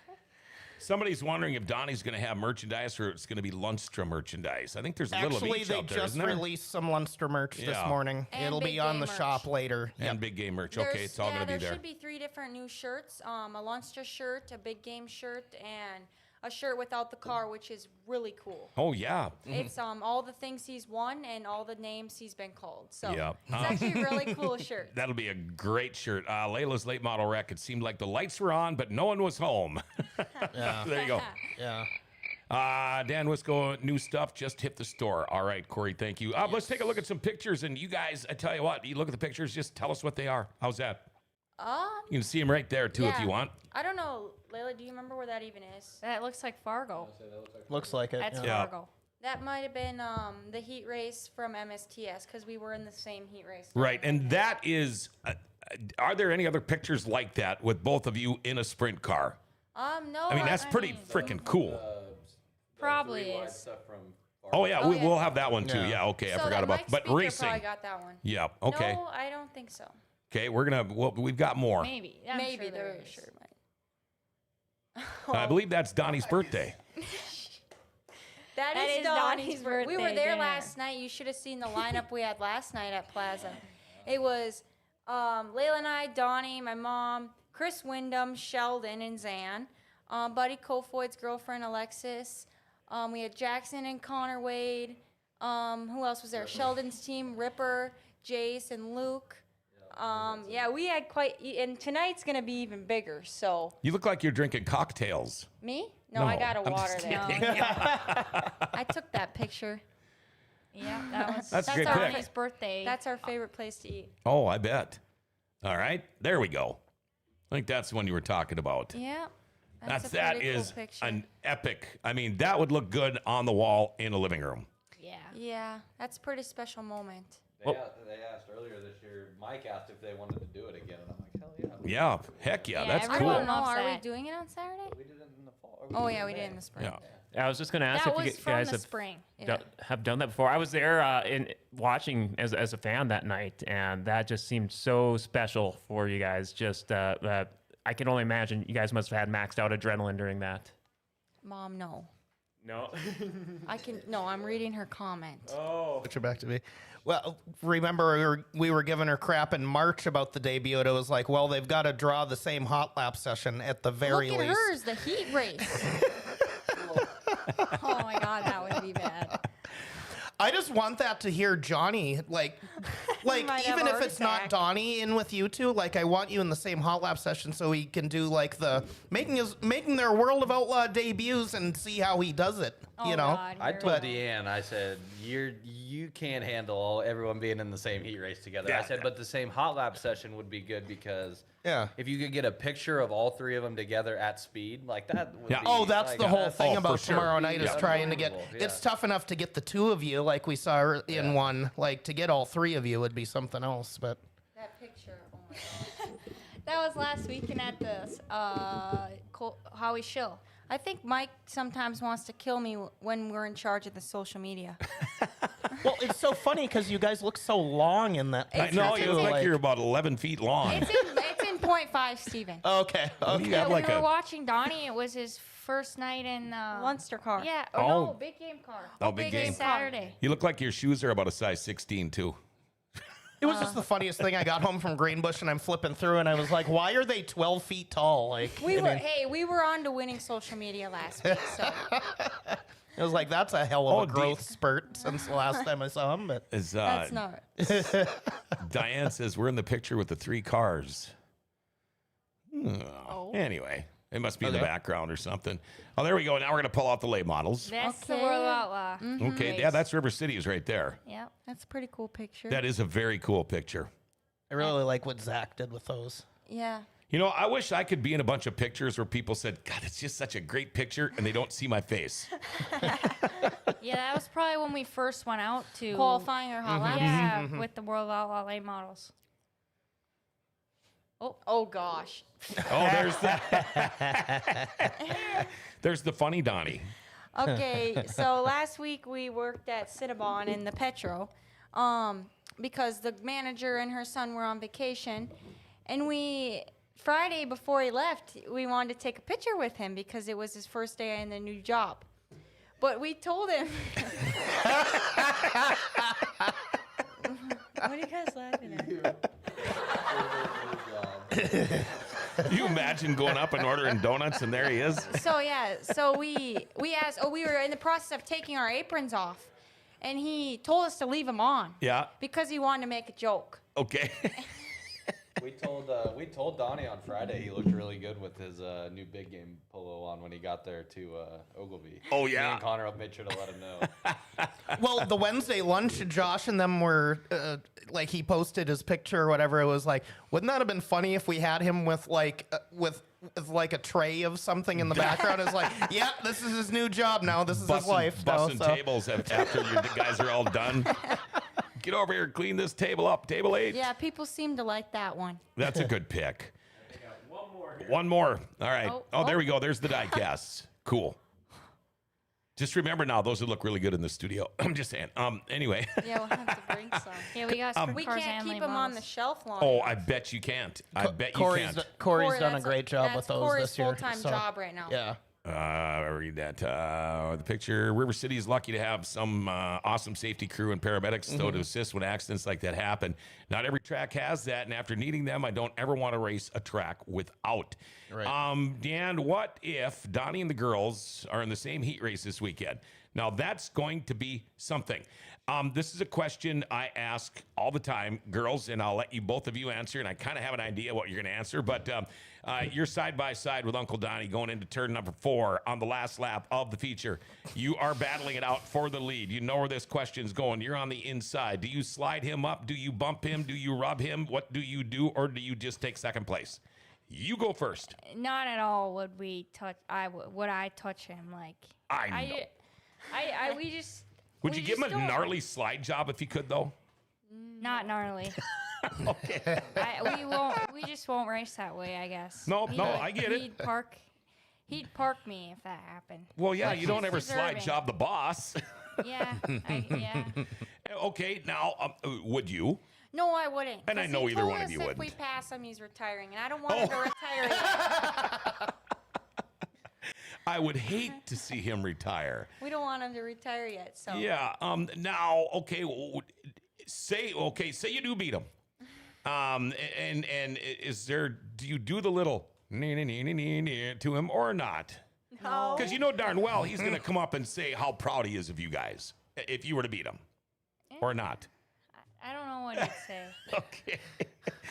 Speaker 1: Somebody's wondering if Donnie's going to have merchandise or it's going to be Lunstra merchandise. I think there's a little of
Speaker 2: actually,
Speaker 1: each
Speaker 2: they
Speaker 1: out there,
Speaker 2: just
Speaker 1: isn't there?
Speaker 2: released some Lunster merch
Speaker 1: Yeah.
Speaker 2: this morning.
Speaker 5: And
Speaker 2: It'll be
Speaker 5: big
Speaker 2: on
Speaker 5: game
Speaker 2: the
Speaker 5: merch.
Speaker 2: shop later.
Speaker 1: And big game merch. Okay, it's all going to be
Speaker 5: there
Speaker 1: there.
Speaker 5: should be 3 different new shirts, a Lunster shirt, a big game shirt, and a shirt without the car, which is really cool.
Speaker 1: Oh, yeah.
Speaker 5: It's all the things he's won and all the names he's been called. So
Speaker 1: Yeah.
Speaker 5: it's actually a really cool shirt.
Speaker 1: That'll be a great shirt. Layla's late model wreck. It seemed like the lights were on, but no one was home. There you go.
Speaker 2: Yeah.
Speaker 1: Dan Wisco, new stuff just hit the store. All right, Corey, thank you. Let's take a look at some pictures. And you guys, I tell you what, you look at the pictures, just tell us what they are. How's that? You can see them right there, too, if you want.
Speaker 5: I don't know, Layla, do you remember where that even is?
Speaker 6: That looks like Fargo.
Speaker 2: Looks like it.
Speaker 6: That's
Speaker 2: yeah.
Speaker 6: Fargo.
Speaker 5: That might have been the heat race from MSTS because we were in the same heat race.
Speaker 1: Right, and that is. Are there any other pictures like that with both of you in a sprint car?
Speaker 5: No.
Speaker 1: I mean, that's pretty
Speaker 6: mean,
Speaker 1: freaking cool.
Speaker 6: Probably
Speaker 7: three-wide
Speaker 6: is.
Speaker 7: stuff from
Speaker 1: Oh yeah,
Speaker 5: Oh, yeah.
Speaker 1: we'll have that one too.
Speaker 2: Yeah.
Speaker 1: Yeah, okay, I
Speaker 5: So
Speaker 1: forgot
Speaker 5: that
Speaker 1: about.
Speaker 5: Mike
Speaker 1: But
Speaker 5: Speaker
Speaker 1: racing.
Speaker 5: probably got that one.
Speaker 1: Yeah, okay,
Speaker 5: No, I don't think so.
Speaker 1: okay. We're gonna. Well, we've got more.
Speaker 6: Maybe. I'm
Speaker 5: Maybe
Speaker 6: sure there
Speaker 5: there
Speaker 6: is.
Speaker 5: sure might.
Speaker 1: I believe that's Donnie's birthday.
Speaker 5: That
Speaker 6: That
Speaker 5: is
Speaker 6: is
Speaker 5: Donnie's
Speaker 6: Donnie's
Speaker 5: birthday. We were
Speaker 6: birthday
Speaker 5: there
Speaker 6: dinner.
Speaker 5: last night. You should have seen the lineup we had last night at Plaza. It was Laela and I, Donnie, my mom, Chris Wyndham, Sheldon, and Zan. Buddy Kofoid's girlfriend, Alexis. We had Jackson and Connor Wade. Who else was there? Sheldon's team, Ripper, Jace, and Luke. Yeah, we had quite, and tonight's going to be even bigger, so.
Speaker 1: You look like you're drinking cocktails.
Speaker 5: Me? No, I got a
Speaker 1: I'm
Speaker 5: water
Speaker 1: just
Speaker 5: there.
Speaker 1: kidding.
Speaker 5: I took that picture.
Speaker 6: Yeah, that was
Speaker 1: That's a great
Speaker 5: our
Speaker 1: pick.
Speaker 6: Donnie's birthday.
Speaker 5: That's our favorite place to eat.
Speaker 1: Oh, I bet. All right, there we go. I think that's the one you were talking about.
Speaker 5: Yeah.
Speaker 1: That
Speaker 5: a pretty cool
Speaker 1: is
Speaker 5: picture.
Speaker 1: an epic. I mean, that would look good on the wall in a living room.
Speaker 6: yeah.
Speaker 5: Yeah, that's a pretty special moment.
Speaker 7: They asked earlier this year. Mike asked if they wanted to do it again, and I'm like, hell yeah.
Speaker 1: Yeah, heck yeah,
Speaker 6: Yeah,
Speaker 1: that's
Speaker 5: I
Speaker 6: everyone
Speaker 5: don't
Speaker 1: cool.
Speaker 5: know.
Speaker 6: loves
Speaker 5: Are we
Speaker 6: that.
Speaker 5: doing it on Saturday?
Speaker 7: We did it in the fall.
Speaker 5: Oh, yeah, we did in the spring.
Speaker 1: Yeah.
Speaker 4: I was just going to ask
Speaker 6: That
Speaker 4: if you
Speaker 6: was from
Speaker 4: guys
Speaker 6: the
Speaker 4: have,
Speaker 6: spring.
Speaker 5: Yeah.
Speaker 4: have done that before. I was there in watching as a fan that night, and that just seemed so special for you guys. Just I can only imagine you guys must have had maxed out adrenaline during that.
Speaker 5: Mom, no.
Speaker 4: No.
Speaker 5: No, I'm reading her comment.
Speaker 2: Put you back to me. Well, remember we were giving her crap in March about the debut, and it was like, well, they've got to draw the same hot lap session at the very
Speaker 5: Look at
Speaker 2: least.
Speaker 5: hers, the heat race.
Speaker 6: Oh my God, that would be bad.
Speaker 2: I just want that to hear Johnny, like
Speaker 5: might have
Speaker 2: even
Speaker 5: a
Speaker 2: if
Speaker 5: heart
Speaker 2: it's not
Speaker 5: attack.
Speaker 2: Donnie in with you two, like I want you in the same hot lap session so he can do like the making their World of Outlaw debuts and see how he does it.
Speaker 6: Oh
Speaker 2: you know,
Speaker 6: God,
Speaker 7: I
Speaker 6: here
Speaker 7: told
Speaker 6: we go.
Speaker 7: Deanne, I said, you can't handle everyone being in the same heat race together.
Speaker 1: Yeah.
Speaker 7: I said, but the same hot lap session would be good because
Speaker 2: Yeah.
Speaker 7: if you could get a picture of all three of them together at speed, like that would
Speaker 1: Yeah.
Speaker 7: be,
Speaker 2: Oh, that's
Speaker 7: like,
Speaker 2: the whole
Speaker 7: that's
Speaker 2: thing
Speaker 1: for
Speaker 2: about
Speaker 1: sure.
Speaker 2: tomorrow night is
Speaker 7: Yeah.
Speaker 2: trying to get.
Speaker 7: Unbelievable,
Speaker 2: It's
Speaker 7: yeah.
Speaker 2: tough enough to get the two of you, like we saw in one. Like to get all three of you would be something else. But
Speaker 5: That picture, oh my gosh.
Speaker 6: That was last weekend at the Howie Shill.
Speaker 5: I think Mike sometimes wants to kill me when we're in charge of the social media.
Speaker 2: well, it's so funny because you guys look so long in that
Speaker 1: I
Speaker 2: picture
Speaker 1: know you
Speaker 2: too.
Speaker 1: look like you're about 11 feet long.
Speaker 5: It's in 0.5, Steven.
Speaker 2: Okay.
Speaker 1: You
Speaker 2: Okay.
Speaker 1: have
Speaker 6: Yeah,
Speaker 1: like
Speaker 6: we were
Speaker 1: a
Speaker 6: watching Donnie. It was his first night in
Speaker 5: Munster car.
Speaker 6: Yeah.
Speaker 1: Oh.
Speaker 6: No, big game car.
Speaker 1: big game.
Speaker 6: Saturday.
Speaker 1: You look like your shoes are about a size 16 too.
Speaker 2: It was just the funniest thing. I got home from Greenbush and I'm flipping through and I was like, why are they 12 feet tall? Like
Speaker 5: We were on to winning social media last week, so
Speaker 2: it was like that's a hell of
Speaker 1: Oh,
Speaker 2: a growth spurt since the last time I saw him. But
Speaker 1: Is
Speaker 5: that's not.
Speaker 1: Diane says we're in the picture with the three cars.
Speaker 6: Oh.
Speaker 1: Anyway, it must be in the
Speaker 2: Okay.
Speaker 1: background or something. Oh, there we go. Now we're gonna pull out the late models.
Speaker 6: That's the
Speaker 5: Okay.
Speaker 6: World of Outlaw.
Speaker 1: Okay, yeah, that's River Cities right there.
Speaker 6: Yep.
Speaker 5: That's a pretty cool picture.
Speaker 1: That is a very cool picture.
Speaker 2: I really like what Zach did with those.
Speaker 5: Yeah.
Speaker 1: You know, I wish I could be in a bunch of pictures where people said, God, it's just such a great picture, and they don't see my face.
Speaker 6: Yeah, that was probably when we first went out to
Speaker 5: Qualifying or hot laps.
Speaker 6: Yeah, with the World of Outlaw late models.
Speaker 5: Oh gosh.
Speaker 1: Oh, there's that. There's the funny Donnie.
Speaker 5: Okay, so last week we worked at Cinnabon in the Petro, because the manager and her son were on vacation, and Friday before he left, we wanted to take a picture with him because it was his first day in the new job. But we told him. What are you guys laughing at?
Speaker 1: You imagine going up and ordering donuts, and there he is.
Speaker 5: So yeah, so we asked. Oh, we were in the process of taking our aprons off, and he told us to leave them on
Speaker 1: Yeah.
Speaker 5: because he wanted to make a joke.
Speaker 1: Okay.
Speaker 7: We told Donnie on Friday he looked really good with his new big game polo on when he got there to Ogilvy.
Speaker 1: Oh,
Speaker 7: Me
Speaker 1: yeah.
Speaker 7: and Connor made sure to let him know.
Speaker 2: Well, the Wednesday lunch, Josh and them were like he posted his picture or whatever. It was like, wouldn't that have been funny if we had him with like with like a tray of something in the background? It's like, yeah, this is his new job now. This is his life now.
Speaker 1: Bussing tables after the guys are all done. Get over here, clean this table up. Table 8.
Speaker 5: Yeah, people seem to like that one.
Speaker 1: That's a good pick. One more. All right. Oh, there we go. There's the die casts. Cool. Just remember now, those would look really good in the studio. I'm just saying. Anyway.
Speaker 5: Yeah, we'll have to bring some.
Speaker 6: Yeah, we got some
Speaker 5: We
Speaker 6: cars
Speaker 5: can't
Speaker 6: and
Speaker 5: keep
Speaker 6: late
Speaker 5: them on the
Speaker 6: models.
Speaker 5: shelf long.
Speaker 1: Oh, I bet you can't. I bet you can't.
Speaker 2: Corey's done a
Speaker 5: that's
Speaker 2: great job with
Speaker 5: that's
Speaker 2: those
Speaker 5: Corey's
Speaker 2: this year.
Speaker 5: full-time
Speaker 2: so,
Speaker 5: job right now.
Speaker 2: Yeah.
Speaker 1: Read that. The picture. River City is lucky to have some awesome safety crew and paramedics to assist when accidents like that happen. Not every track has that, and after needing them, I don't ever want to race a track without.
Speaker 2: Right.
Speaker 1: Dan, what if Donnie and the girls are in the same heat race this weekend? Now, that's going to be something. This is a question I ask all the time, girls, and I'll let you both of you answer, and I kind of have an idea what you're going to answer, but you're side by side with Uncle Donnie going into turn number 4 on the last lap of the feature. You are battling it out for the lead. You know where this question's going. You're on the inside. Do you slide him up? Do you bump him? Do you rub him? What do you do, or do you just take second place? You go first.
Speaker 6: Not at all would we touch. Would I touch him? Like
Speaker 1: I know.
Speaker 6: we just.
Speaker 1: Would
Speaker 6: we
Speaker 1: you give him
Speaker 6: just
Speaker 1: a
Speaker 6: don't-
Speaker 1: gnarly slide job if you could, though?
Speaker 6: Not gnarly.
Speaker 1: Okay.
Speaker 6: We won't. We just won't race that way. I guess.
Speaker 1: No, I get it.
Speaker 6: He'd park me if that happened.
Speaker 1: Well, yeah,
Speaker 6: But
Speaker 1: you don't
Speaker 6: he's
Speaker 1: ever slide
Speaker 6: deserving.
Speaker 1: job the boss.
Speaker 6: Yeah. Yeah.
Speaker 1: Okay, now, would you?
Speaker 5: No, I wouldn't.
Speaker 1: And I
Speaker 5: 'cause
Speaker 1: know
Speaker 5: he
Speaker 1: either
Speaker 5: told
Speaker 1: one of
Speaker 5: us
Speaker 1: you
Speaker 5: if
Speaker 1: wouldn't.
Speaker 5: we pass him, he's retiring, and I don't want him to retire yet.
Speaker 1: I would hate to see him retire.
Speaker 5: We don't want him to retire yet. So
Speaker 1: Yeah. Now, okay. Say you do beat him. And is there? Do you do the little to him or not?
Speaker 5: no.
Speaker 1: Because you know darn well he's going to come up and say how proud he is of you guys if you were to beat him, or not.
Speaker 6: I don't know what he'd say.
Speaker 1: Okay.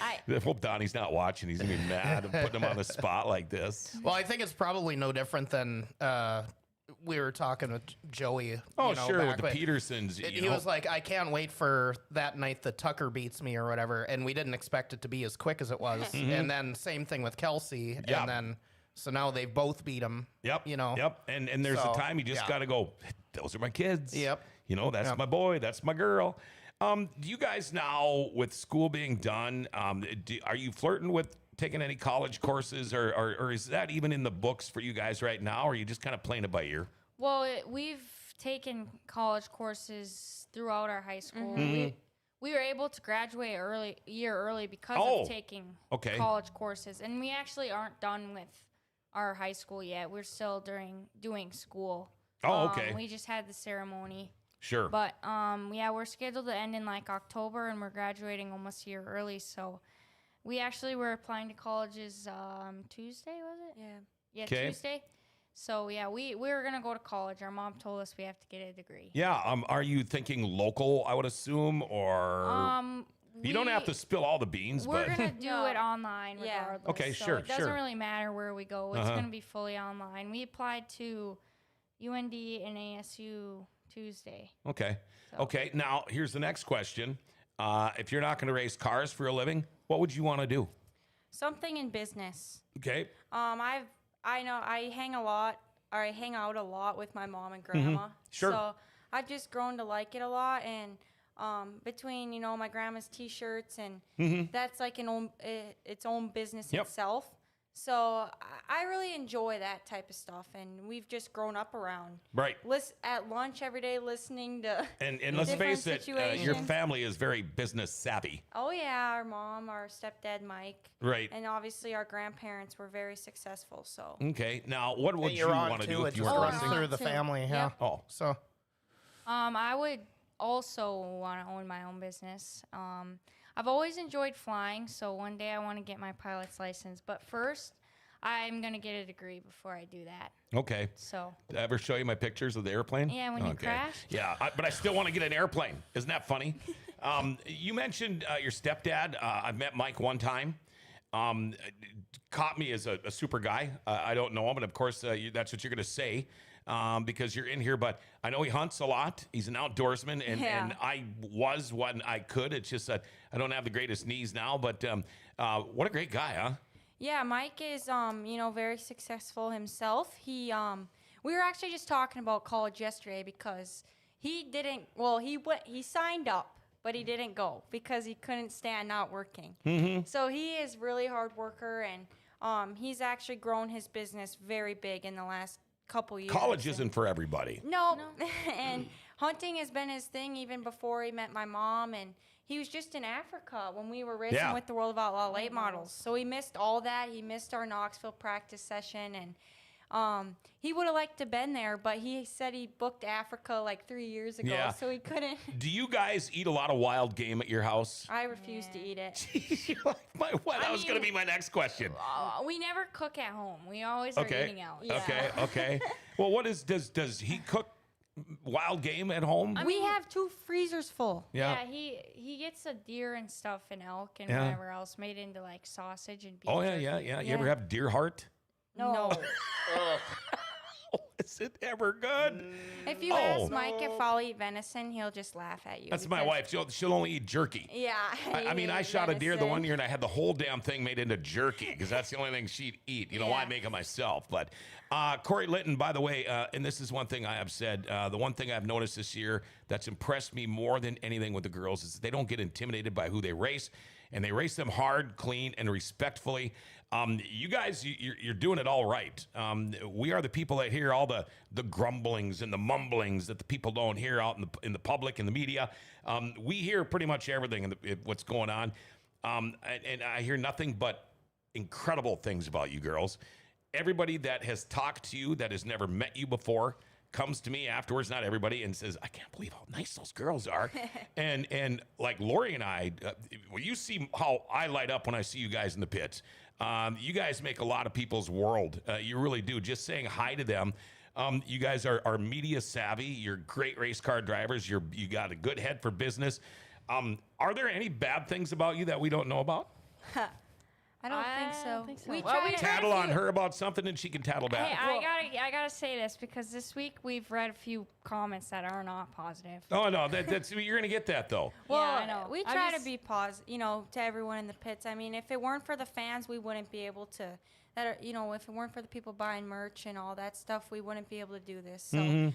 Speaker 6: I
Speaker 1: I hope Donnie's not watching. He's gonna be mad and putting him on the spot like this.
Speaker 2: Well, I think it's probably no different than we were talking with Joey.
Speaker 1: Oh,
Speaker 2: you know,
Speaker 1: sure,
Speaker 2: back
Speaker 1: with the
Speaker 2: when-
Speaker 1: Petersons.
Speaker 2: He was like, I can't wait for that night that Tucker beats me or whatever. And we didn't expect it to be as quick as it was. And then same thing with Kelsey.
Speaker 1: Yep.
Speaker 2: And then, so now they both beat him.
Speaker 1: Yep.
Speaker 2: You know.
Speaker 1: Yep. And there's
Speaker 2: So,
Speaker 1: a time you just
Speaker 2: yeah.
Speaker 1: got to go, those are my kids.
Speaker 2: Yep.
Speaker 1: You know, that's
Speaker 2: Yep.
Speaker 1: my boy. That's my girl. Do you guys now, with school being done, are you flirting with taking any college courses or is that even in the books for you guys right now? Or are you just kind of playing it by ear?
Speaker 6: Well, we've taken college courses throughout our high school. We were able to graduate year early because of taking
Speaker 1: okay.
Speaker 6: college courses, and we actually aren't done with our high school yet. We're still doing school.
Speaker 1: Oh, okay.
Speaker 6: We just had the ceremony,
Speaker 1: Sure.
Speaker 6: but yeah, we're scheduled to end in like October, and we're graduating almost a year early. So we actually were applying to colleges Tuesday, was it?
Speaker 5: Yeah.
Speaker 6: Yeah,
Speaker 1: 'Kay.
Speaker 6: Tuesday. So yeah, we were gonna go to college. Our mom told us we have to get a degree.
Speaker 1: Yeah. Are you thinking local, I would assume, or you don't have to spill all the beans,
Speaker 6: We're
Speaker 1: but
Speaker 6: gonna do
Speaker 5: No.
Speaker 6: it online
Speaker 5: Yeah.
Speaker 6: regardless.
Speaker 1: Okay,
Speaker 6: so
Speaker 1: sure,
Speaker 6: It doesn't
Speaker 1: sure.
Speaker 6: really matter where we go. It's
Speaker 1: Uh-huh.
Speaker 6: gonna be fully online. We applied to UND and ASU Tuesday.
Speaker 1: okay.
Speaker 6: So-
Speaker 1: Okay. Now here's the next question. If you're not going to race cars for a living, what would you want to do?
Speaker 5: Something in business.
Speaker 1: Okay.
Speaker 5: I know I hang out a lot with my mom and grandma.
Speaker 1: Sure.
Speaker 5: So I've just grown to like it a lot, and between my grandma's T-shirts and that's like its own business
Speaker 1: Yep.
Speaker 5: itself. So I really enjoy that type of stuff, and we've just grown up around.
Speaker 1: Right.
Speaker 5: At lunch every day, listening to.
Speaker 1: And let's
Speaker 5: different
Speaker 1: face it, your
Speaker 5: situations.
Speaker 1: family is very business savvy.
Speaker 5: Oh yeah, our mom, our stepdad Mike,
Speaker 1: Right.
Speaker 5: and obviously our grandparents were very successful. So.
Speaker 1: Okay. Now, what would
Speaker 2: And
Speaker 1: you
Speaker 2: you're on
Speaker 1: want to
Speaker 2: too.
Speaker 1: do
Speaker 2: It
Speaker 1: if you
Speaker 2: just
Speaker 1: were
Speaker 2: runs
Speaker 1: racing?
Speaker 2: through the
Speaker 5: too.
Speaker 2: family. Yeah.
Speaker 5: Yeah.
Speaker 1: Oh.
Speaker 2: So
Speaker 6: I would also want to own my own business. I've always enjoyed flying, so one day I want to get my pilot's license. But first, I'm gonna get a degree before I do that.
Speaker 1: Okay.
Speaker 6: So
Speaker 1: Did I ever show you my pictures of the airplane?
Speaker 6: Yeah, when you crashed.
Speaker 1: Yeah, but I still want to get an airplane. Isn't that funny? You mentioned your stepdad. I've met Mike one time. Caught me as a super guy. I don't know him, and of course, that's what you're going to say. because you're in here, but I know he hunts a lot. He's an outdoorsman, and I was when I could. It's just that I don't have the greatest knees now, but what a great guy, huh?
Speaker 5: Yeah, Mike is, very successful himself. We were actually just talking about college yesterday because he signed up, but he didn't go because he couldn't stand not working. Mm-hmm. So he is really hard worker, and he's actually grown his business very big in the last couple years.
Speaker 1: College isn't for everybody.
Speaker 5: No. And hunting has been his thing even before he met my mom, and he was just in Africa when we were racing with the World of Outlaw late models. So he missed all that. He missed our Knoxville practice session, and he would have liked to been there, but he said he booked Africa like 3 years ago, so he couldn't.
Speaker 1: Do you guys eat a lot of wild game at your house?
Speaker 5: I refuse to eat it.
Speaker 1: That was going to be my next question.
Speaker 6: We never cook at home. We always are eating out.
Speaker 1: Yeah. Okay. Well, does he cook wild game at home?
Speaker 5: We have 2 freezers full.
Speaker 6: Yeah, he gets a deer and stuff and elk and whatever else made into like sausage and beef.
Speaker 1: Oh, yeah. You ever have deer heart?
Speaker 5: No.
Speaker 1: Is it ever good?
Speaker 5: If you ask Mike if I'll eat venison, he'll just laugh at you.
Speaker 1: That's my wife. She'll only eat jerky.
Speaker 5: Yeah.
Speaker 1: I shot a deer the one year and I had the whole damn thing made into jerky because that's the only thing she'd eat. You know, why make it myself? But Corey Litton, by the way, and this is one thing I have said, the one thing I've noticed this year that's impressed me more than anything with the girls is they don't get intimidated by who they race, and they race them hard, clean, and respectfully. You guys, you're doing it all right. We are the people that hear all the grumblings and the mumblings that the people don't hear out in the public and the media. We hear pretty much everything what's going on, and I hear nothing but incredible things about you girls. Everybody that has talked to you that has never met you before comes to me afterwards, not everybody, and says, I can't believe how nice those girls are. and like Lori and I, well, you see how I light up when I see you guys in the pits. You guys make a lot of people's world. You really do. Just saying hi to them. You guys are media savvy. You're great race car drivers. You got a good head for business. Are there any bad things about you that we don't know about?
Speaker 5: I don't think so.
Speaker 6: We
Speaker 1: tattle on her about something and she can tattle back.
Speaker 6: Hey, I gotta say this because this week we've read a few comments that are not positive.
Speaker 1: Oh no, that's you're gonna get that though.
Speaker 5: Well,
Speaker 6: I know.
Speaker 5: We try to be positive, to everyone in the pits. I mean, if it weren't for the fans, we wouldn't be able to. If it weren't for the people buying merch and all that stuff, we wouldn't be able to do this. So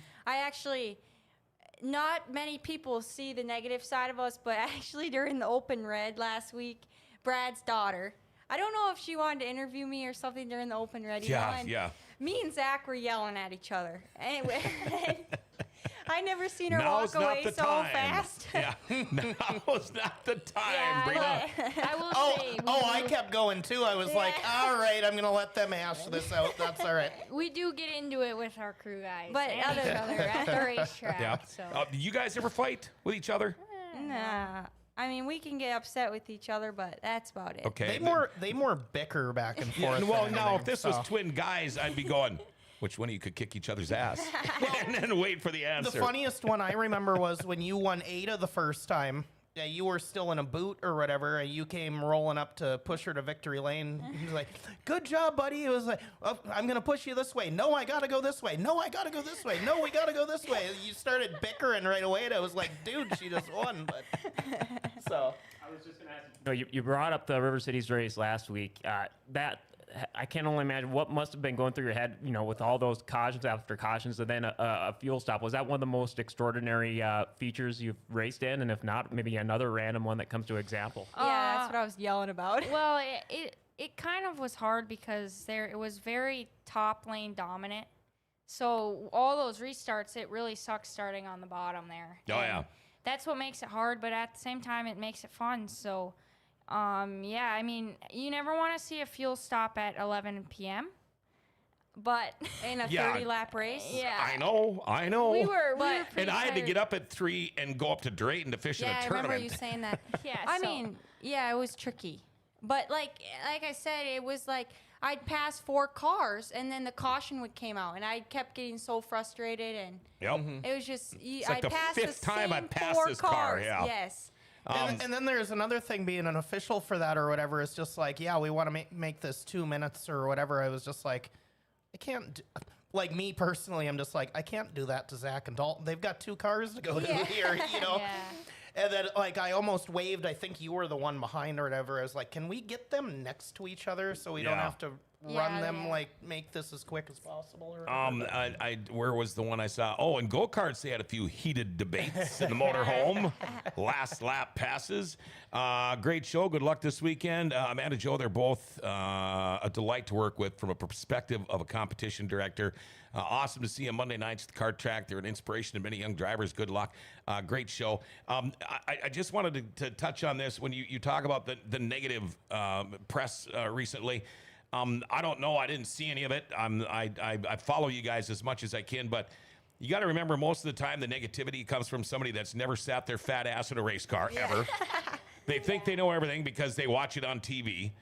Speaker 5: not many people see the negative side of us, but actually during the open red last week, Brad's daughter. I don't know if she wanted to interview me or something during the open red.
Speaker 1: Yeah.
Speaker 5: Me and Zach were yelling at each other. Anyway, I never seen her
Speaker 1: Now's
Speaker 5: walk away
Speaker 1: not the
Speaker 5: so
Speaker 1: time.
Speaker 5: fast.
Speaker 1: Yeah, now's not the time, Brina.
Speaker 6: I will say.
Speaker 2: I kept going too. I was like, all right, I'm gonna let them hash this out. That's all right.
Speaker 6: We do get into it with our crew guys,
Speaker 5: But
Speaker 6: and
Speaker 5: other-
Speaker 6: each other at the racetrack.
Speaker 1: Yeah.
Speaker 6: So.
Speaker 1: Do you guys ever fight with each other?
Speaker 5: Nah. I mean, we can get upset with each other, but that's about it.
Speaker 1: Okay.
Speaker 2: They more bicker back and forth.
Speaker 1: Well,
Speaker 2: than
Speaker 1: now
Speaker 2: anything,
Speaker 1: if this was twin guys, I'd be going, which one of you could kick each other's ass? And then wait for the answer.
Speaker 2: The funniest one I remember was when you won Ada the first time. Yeah, you were still in a boot or whatever, and you came rolling up to push her to victory lane. He was like, good job, buddy. It was like, oh, I'm going to push you this way. No, I got to go this way. No, I got to go this way. No, we got to go this way. You started bickering right away, and I was like, dude, she just won. But so
Speaker 4: I was just going to ask you. No, you brought up the River Cities race last week. I can only imagine what must have been going through your head, with all those cautions after cautions and then a fuel stop. Was that one of the most extraordinary features you've raced in? And if not, maybe another random one that comes to example.
Speaker 5: Yeah, that's what I was yelling about.
Speaker 6: Well, it kind of was hard because it was very top lane dominant. So all those restarts, it really sucks starting on the bottom there.
Speaker 1: Oh, yeah.
Speaker 6: That's what makes it hard, but at the same time, it makes it fun. So, I mean, you never want to see a fuel stop at 11 p.m., but
Speaker 5: in a 30-lap race.
Speaker 6: Yeah.
Speaker 1: I know.
Speaker 6: We were pretty
Speaker 1: and I had to
Speaker 6: tired.
Speaker 1: get up at 3 and go up to Drayton to fish in a
Speaker 5: I
Speaker 1: tournament.
Speaker 5: remember you saying that.
Speaker 6: Yeah,
Speaker 5: It was tricky. But like I said, it was like I'd pass 4 cars, and then the caution came out, and I kept getting so frustrated, and
Speaker 1: Yep.
Speaker 5: it was just
Speaker 1: like the
Speaker 5: passed
Speaker 1: fifth
Speaker 5: the
Speaker 1: time I
Speaker 5: same
Speaker 1: passed
Speaker 5: 4
Speaker 1: this car,
Speaker 5: cars.
Speaker 1: yeah.
Speaker 5: Yes.
Speaker 2: and then there's another thing, being an official for that or whatever. It's just like, yeah, we want to make this 2 minutes or whatever. I was just like, I can't. like me personally, I'm just like, I can't do that to Zach and Dalton. They've got 2 cars to go to here, you know?
Speaker 6: Yeah.
Speaker 2: And then, like, I almost waved. I think you were the one behind or whatever. I was like, can we get them next to each other so we don't
Speaker 1: Yeah.
Speaker 2: have to run them, like, make this as quick as possible? Or whatever?
Speaker 1: Where was the one I saw? Oh, in go-karts, they had a few heated debates in the motorhome. Last lap passes. Great show. Good luck this weekend. Amanda, Joe, they're both a delight to work with from a perspective of a competition director. Awesome to see them Monday nights at the kart track. They're an inspiration to many young drivers. Good luck. Great show. I just wanted to touch on this when you talk about the negative press recently. I don't know. I didn't see any of it. I follow you guys as much as I can, but you got to remember most of the time the negativity comes from somebody that's never sat their fat ass in a race car ever. They think they know everything because they watch it on TV.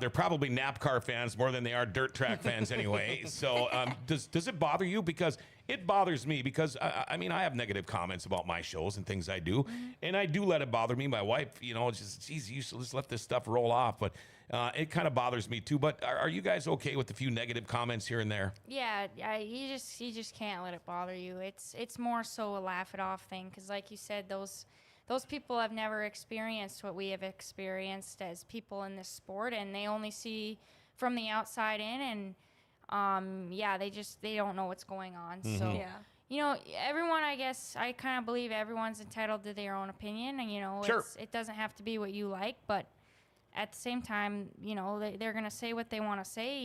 Speaker 1: They're probably NASCAR fans more than they are dirt track fans anyway. So does it bother you? Because it bothers me because, I mean, I have negative comments about my shows and things I do. And I do let it bother me. My wife, you know, just, geez, you should just let this stuff roll off. But it kind of bothers me too. But are you guys okay with a few negative comments here and there?
Speaker 6: Yeah, you just can't let it bother you. It's more so a laugh it off thing because, like you said, those people have never experienced what we have experienced as people in this sport, and they only see from the outside in, and they don't know what's going on. So you know, everyone, I guess, I kind of believe everyone's entitled to their own opinion, and you know, it doesn't have to be what you like, but at the same time, you know, they're going to say what they want to say.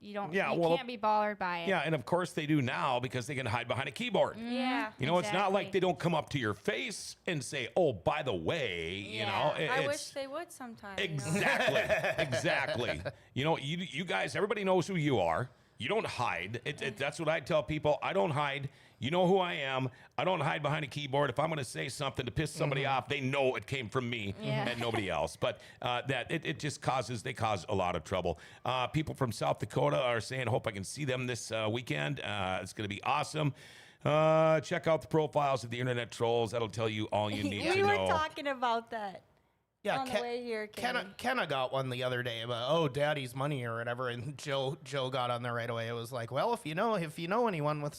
Speaker 6: You can't be bothered by it.
Speaker 1: Yeah, and of course they do now because they can hide behind a keyboard.
Speaker 6: Yeah.
Speaker 1: You know, It's not like they don't come up to your face and say, oh, by the way, you know.
Speaker 5: I wish they would sometimes.
Speaker 1: Exactly. Exactly. You know, you guys, everybody knows who you are. You don't hide. That's what I tell people. I don't hide. You know who I am. I don't hide behind a keyboard. If I'm going to say something to piss somebody off, they know it came from me and nobody else. But it just cause a lot of trouble. People from South Dakota are saying, hope I can see them this weekend. It's going to be awesome. Check out the profiles of the internet trolls. That'll tell you all you need to
Speaker 5: We
Speaker 1: know.
Speaker 5: were talking about that.
Speaker 2: Yeah,
Speaker 5: on the way here,
Speaker 2: Kenna got one the other day about daddy's money or whatever, and Joe got on there right away. It was like, well, if you know anyone with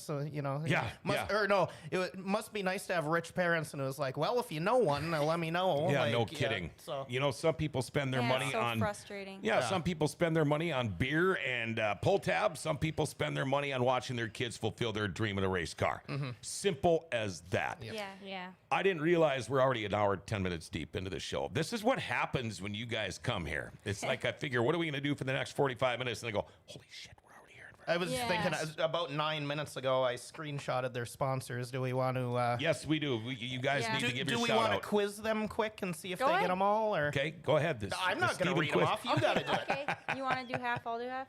Speaker 2: it must be nice to have rich parents, and it was like, well, if you know one, let me know.
Speaker 1: Yeah,
Speaker 2: like,
Speaker 1: no kidding.
Speaker 2: So
Speaker 1: you know, some people spend their money
Speaker 5: it's so
Speaker 1: on
Speaker 5: frustrating.
Speaker 1: Yeah, some people spend their money on beer and pull tabs. Some people spend their money on watching their kids fulfill their dream in a race car. Simple as that.
Speaker 6: Yeah.
Speaker 1: I didn't realize we're already an hour, 10 minutes deep into the show. This is what happens when you guys come here. It's like I figure, what are we going to do for the next 45 minutes? And I go, holy shit, we're already here.
Speaker 2: I was thinking about 9 minutes ago, I screenshotted their sponsors. Do we want to?
Speaker 1: Yes, we do. You guys need to give your
Speaker 2: shout out. Do we want to quiz them quick and see if
Speaker 5: Go
Speaker 2: they
Speaker 5: ahead.
Speaker 2: get them all? Or
Speaker 1: Okay, go ahead.
Speaker 2: I'm not going to read them off. You got to do it.
Speaker 5: Okay, you want to do half? I'll do half.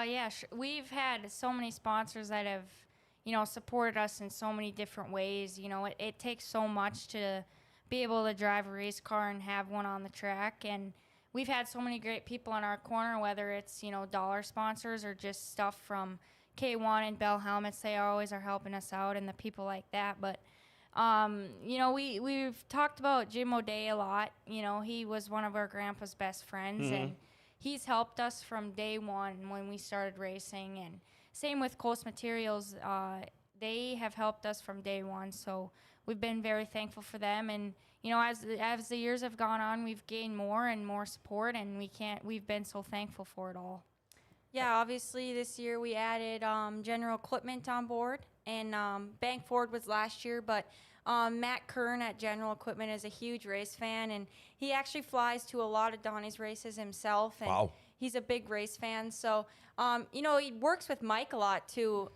Speaker 6: Yeah, we've had so many sponsors that have, you know, supported us in so many different ways. You know, it takes so much to be able to drive a race car and have one on the track. And we've had so many great people in our corner, whether it's, you know, dollar sponsors or just stuff from K1 and Bell Helmets. They always are helping us out, and the people like that. But, you know, we've talked about Jim O'Day a lot. You know, he was one of our grandpa's best friends, and he's helped us from day one when we started racing. And same with Coast Materials. They have helped us from day one, so we've been very thankful for them. And you know, as the years have gone on, we've gained more and more support, and we've been so thankful for it all.
Speaker 5: Yeah, obviously this year we added General Equipment on board, and Bank Ford was last year, but Matt Kern at General Equipment is a huge race fan, and he actually flies to a lot of Donnie's races himself, and he's a big race fan. So, you know, he works with Mike a lot too,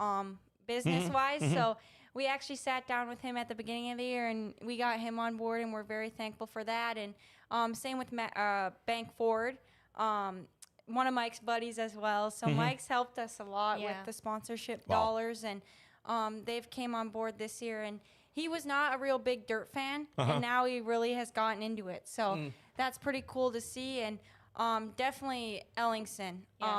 Speaker 5: business-wise. So we actually sat down with him at the beginning of the year, and we got him on board, and we're very thankful for that. And same with Bank Ford, one of Mike's buddies as well. So Mike's helped us a lot with the sponsorship dollars, and they've came on board this year. And he was not a real big dirt fan, and now he really has gotten into it. So that's pretty cool to see. And definitely Ellingson,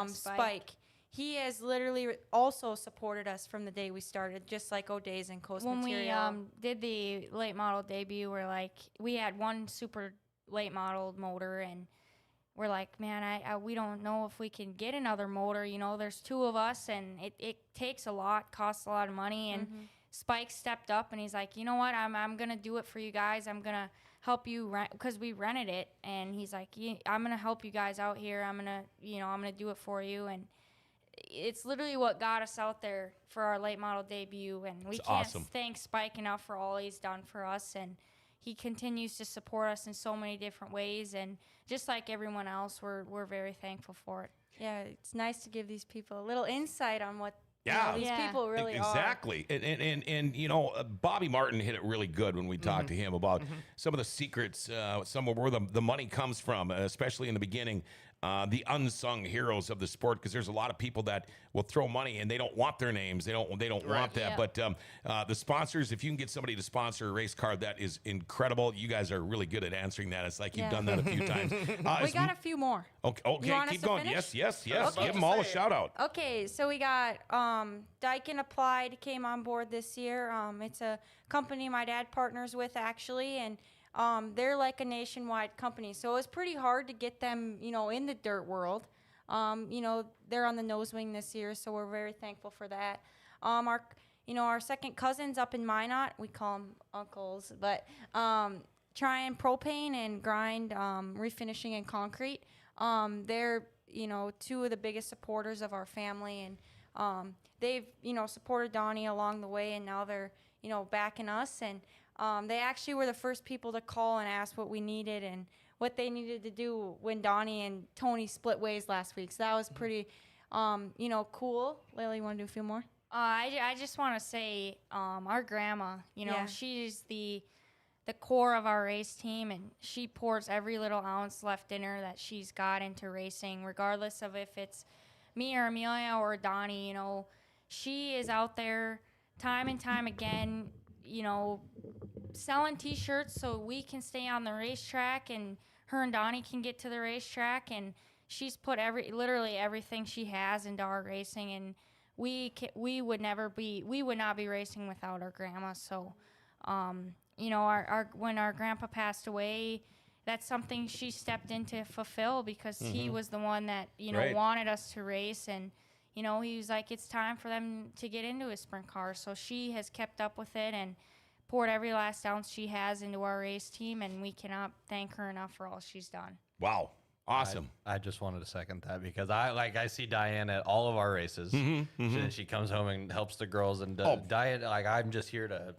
Speaker 5: Spike. He has literally also supported us from the day we started, just like O'Day's and Coast Material.
Speaker 6: When we did the late model debut, we had one super late model motor, and we're like, man, we don't know if we can get another motor. You know, there's 2 of us, and it takes a lot, costs a lot of money. And Spike stepped up, and he's like, you know what, I'm gonna do it for you guys. I'm gonna help you rent, because we rented it. And he's like, I'm gonna help you guys out here. I'm gonna do it for you. And it's literally what got us out there for our late model debut. And we can't thank Spike enough for all he's done for us. And he continues to support us in so many different ways. And just like everyone else, we're very thankful for it.
Speaker 5: Yeah, it's nice to give these people a little insight on what
Speaker 1: Yeah.
Speaker 5: these people really
Speaker 1: exactly. And you know, Bobby Martin hit it really good when we talked to him about some of the secrets, some of where the money comes from, especially in the beginning. The unsung heroes of the sport, because there's a lot of people that will throw money and they don't want their names. They don't want that.
Speaker 6: Yeah.
Speaker 1: But the sponsors, if you can get somebody to sponsor a race car, that is incredible. You guys are really good at answering that. It's like you've done that a few times.
Speaker 5: We got a few more.
Speaker 1: Okay,
Speaker 5: You want us
Speaker 1: keep
Speaker 5: to
Speaker 1: going.
Speaker 5: finish?
Speaker 1: Yes.
Speaker 5: Okay.
Speaker 1: Give them all a shout out.
Speaker 5: Okay, so we got Daikin Applied came on board this year. It's a company my dad partners with, actually, and they're like a nationwide company, so it's pretty hard to get them, you know, in the dirt world. You know, they're on the nose wing this year, so we're very thankful for that. Our second cousins up in Minot, we call them uncles, but Trying Propane and Grind Refinishing and Concrete. They're, you know, 2 of the biggest supporters of our family, and they've, you know, supported Donnie along the way, and now they're, you know, backing us. And they actually were the first people to call and ask what we needed and what they needed to do when Donnie and Tony split ways last week. So that was pretty, you know, cool. Laela, you want to do a few more?
Speaker 6: I just want to say our grandma, you know,
Speaker 5: Yeah.
Speaker 6: she's the core of our race team, and she pours every little ounce left in her that she's got into racing, regardless of if it's me or Amelia or Donnie. You know, she is out there time and time again, you know, selling T-shirts so we can stay on the racetrack, and her and Donnie can get to the racetrack. And she's put literally everything she has into our racing, and we would not be racing without our grandma. So, you know, when our grandpa passed away, that's something she stepped in to fulfill, because he was the one that, you know, wanted us to race. And, you know, he was like, it's time for them to get into a sprint car. So she has kept up with it and poured every last ounce she has into our race team, and we cannot thank her enough for all she's done.
Speaker 1: Wow. Awesome.
Speaker 7: I just wanted to second that, because I see Diane at all of our races. She comes home and helps the girls, and Diane, like, I'm just here to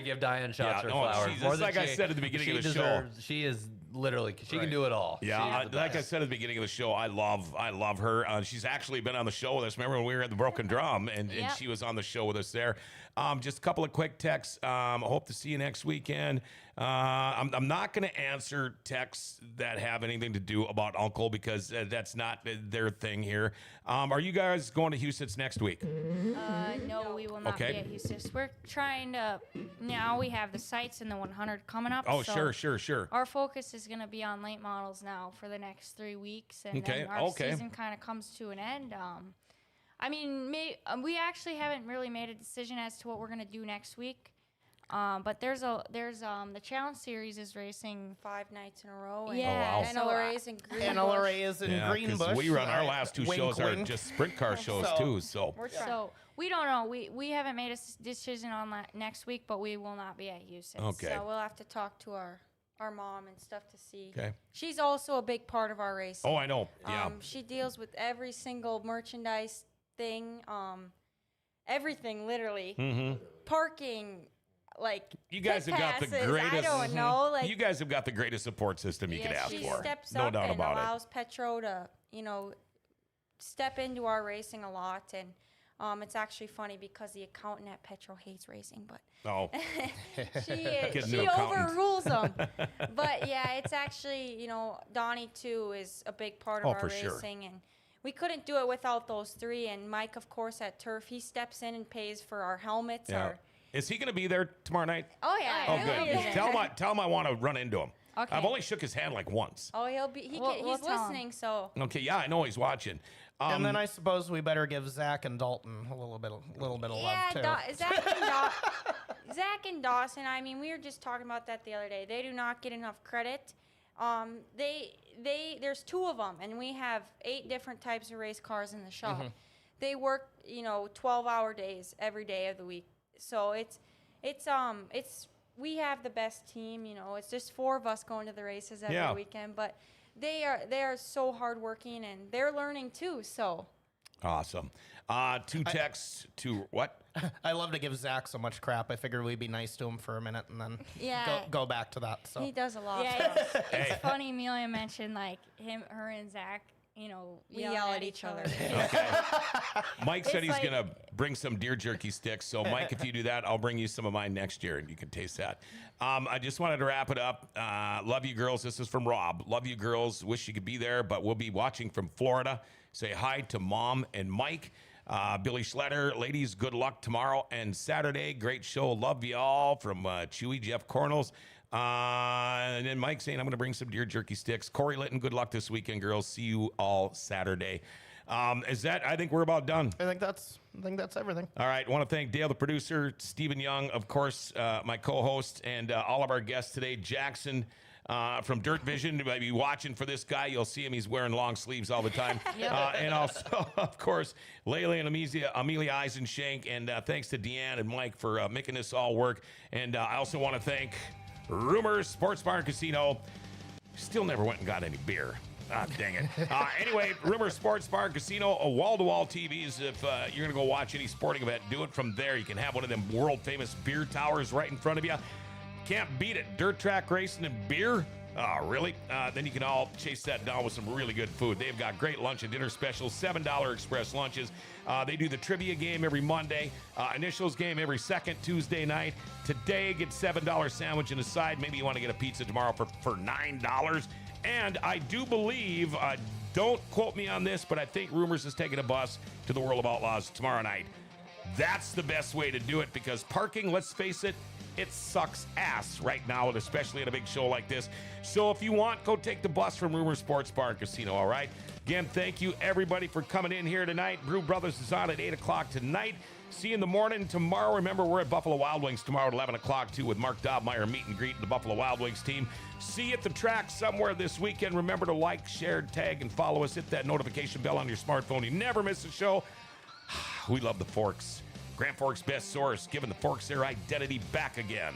Speaker 7: give Diane shots her flowers.
Speaker 1: It's like I said at the beginning of the show.
Speaker 7: She is literally, she can do it all.
Speaker 1: Yeah, like I said at the beginning of the show, I love her. She's actually been on the show with us. Remember when we were at the Broken Drum, and she was on the show with us there. Just a couple of quick texts. I hope to see you next weekend. I'm not going to answer texts that have anything to do about Uncle, because that's not their thing here. Are you guys going to Houston's next week?
Speaker 6: No, we will not be at Houston. We're trying to, now we have the sights in the 100 coming up.
Speaker 1: Oh,
Speaker 6: so
Speaker 1: sure.
Speaker 6: Our focus is going to be on late models now for the next 3 weeks, and then our season kind of comes to an end. I mean, we actually haven't really made a decision as to what we're going to do next week. But there's the Challenge Series is racing
Speaker 5: 5 nights in a row.
Speaker 6: Yeah,
Speaker 5: and NLRA's in Greenbush.
Speaker 2: NLRA is in Greenbush.
Speaker 1: We run our last 2 shows are
Speaker 2: wink.
Speaker 1: just sprint car shows too. So
Speaker 6: we don't know. We haven't made a decision on that next week, but we will not be at Houston.
Speaker 1: Okay.
Speaker 5: So we'll have to talk to our mom and stuff to see.
Speaker 1: Okay.
Speaker 5: She's also a big part of our race.
Speaker 1: Oh, I know. Yeah.
Speaker 5: She deals with every single merchandise thing, everything literally. Parking, like,
Speaker 1: you guys have got the
Speaker 5: passes,
Speaker 1: greatest.
Speaker 5: I don't know. Like,
Speaker 1: you guys have got the greatest support system you could ask
Speaker 5: she
Speaker 1: for.
Speaker 5: steps
Speaker 1: No
Speaker 5: up
Speaker 1: doubt
Speaker 5: and
Speaker 1: about it.
Speaker 5: allows Petro to, you know, step into our racing a lot. And it's actually funny because the accountant at Petro hates racing, but
Speaker 1: Oh,
Speaker 5: she overrules them. But yeah, it's actually, you know, Donnie too is a big part of our
Speaker 1: for
Speaker 5: racing,
Speaker 1: sure.
Speaker 5: and we couldn't do it without those 3. And Mike, of course, at Turf, he steps in and pays for our helmets.
Speaker 1: yeah. Is he going to be there tomorrow night?
Speaker 5: Oh yeah.
Speaker 1: Oh,
Speaker 5: he'll be
Speaker 1: good.
Speaker 5: there.
Speaker 1: Tell him I want to run into him.
Speaker 6: Okay.
Speaker 1: I've only shook his hand like once.
Speaker 5: Oh, he'll be. He's
Speaker 6: we'll tell him.
Speaker 5: listening. So
Speaker 1: Okay, yeah, I know he's watching.
Speaker 2: And then I suppose we better give Zach and Dalton a little bit of love too.
Speaker 5: Zach and Dawson. I mean, we were just talking about that the other day. They do not get enough credit. There's 2 of them, and we have 8 different types of race cars in the shop. They work, 12-hour days every day of the week. So we have the best team. It's just 4 of us going to the races every weekend, but they are so hardworking, and they're learning too. So
Speaker 1: awesome. 2 texts to what?
Speaker 2: I love to give Zach so much crap. I figured we'd be nice to him for a minute and then go back to that. So
Speaker 5: he does a lot.
Speaker 6: Yeah, it's funny. Amelia mentioned like her and Zach. We
Speaker 5: yell at each other.
Speaker 1: Okay. Mike said he's
Speaker 6: like-
Speaker 1: going to bring some deer jerky sticks. So, Mike, if you do that, I'll bring you some of mine next year, and you can taste that. I just wanted to wrap it up. Love you, girls. This is from Rob. Love you, girls. Wish you could be there, but we'll be watching from Florida. Say hi to Mom and Mike. Billy Schletter, ladies, good luck tomorrow and Saturday. Great show. Love you all from Chewy, Jeff Cornels. And then Mike saying, I'm going to bring some deer jerky sticks. Corey Litton, good luck this weekend, girls. See you all Saturday. I think we're about done.
Speaker 2: I think that's everything.
Speaker 1: All right. I want to thank Dale, the producer, Stephen Young, of course, my co-host, and all of our guests today. Jackson from Dirt Vision. You might be watching for this guy. You'll see him. He's wearing long sleeves all the time. And also, of course, Laela and Amelia Eisenschenk. And thanks to Deanne and Mike for making this all work. And I also want to thank Rumors Sports Bar and Casino. Still never went and got any beer. Ah, dang it. Anyway, Rumors Sports Bar and Casino, a wall-to-wall TVs. If you're going to go watch any sporting event, do it from there. You can have one of them world-famous beer towers right in front of you. Can't beat it. Dirt track racing and beer. Oh, really? Then you can all chase that down with some really good food. They've got great lunch and dinner specials, $7 express lunches. They do the trivia game every Monday, initials game every second Tuesday night. Today, get $7 sandwich and a side. Maybe you want to get a pizza tomorrow for $9. And I do believe, don't quote me on this, but I think Rumors is taking a bus to the World of Outlaws tomorrow night. That's the best way to do it because parking, let's face it, it sucks ass right now, and especially at a big show like this. So if you want, go take the bus from Rumor Sports Bar and Casino, all right? Again, thank you, everybody, for coming in here tonight. Brew Brothers is on at 8 o'clock tonight. See you in the morning tomorrow. Remember, we're at Buffalo Wild Wings tomorrow at 11 o'clock, too, with Mark Dobmeyer, meet and greet the Buffalo Wild Wings team. See you at the track somewhere this weekend. Remember to like, share, tag, and follow us. Hit that notification bell on your smartphone. You never miss a show. We love the Forks. Grand Forks' best source, giving the Forks their identity back again.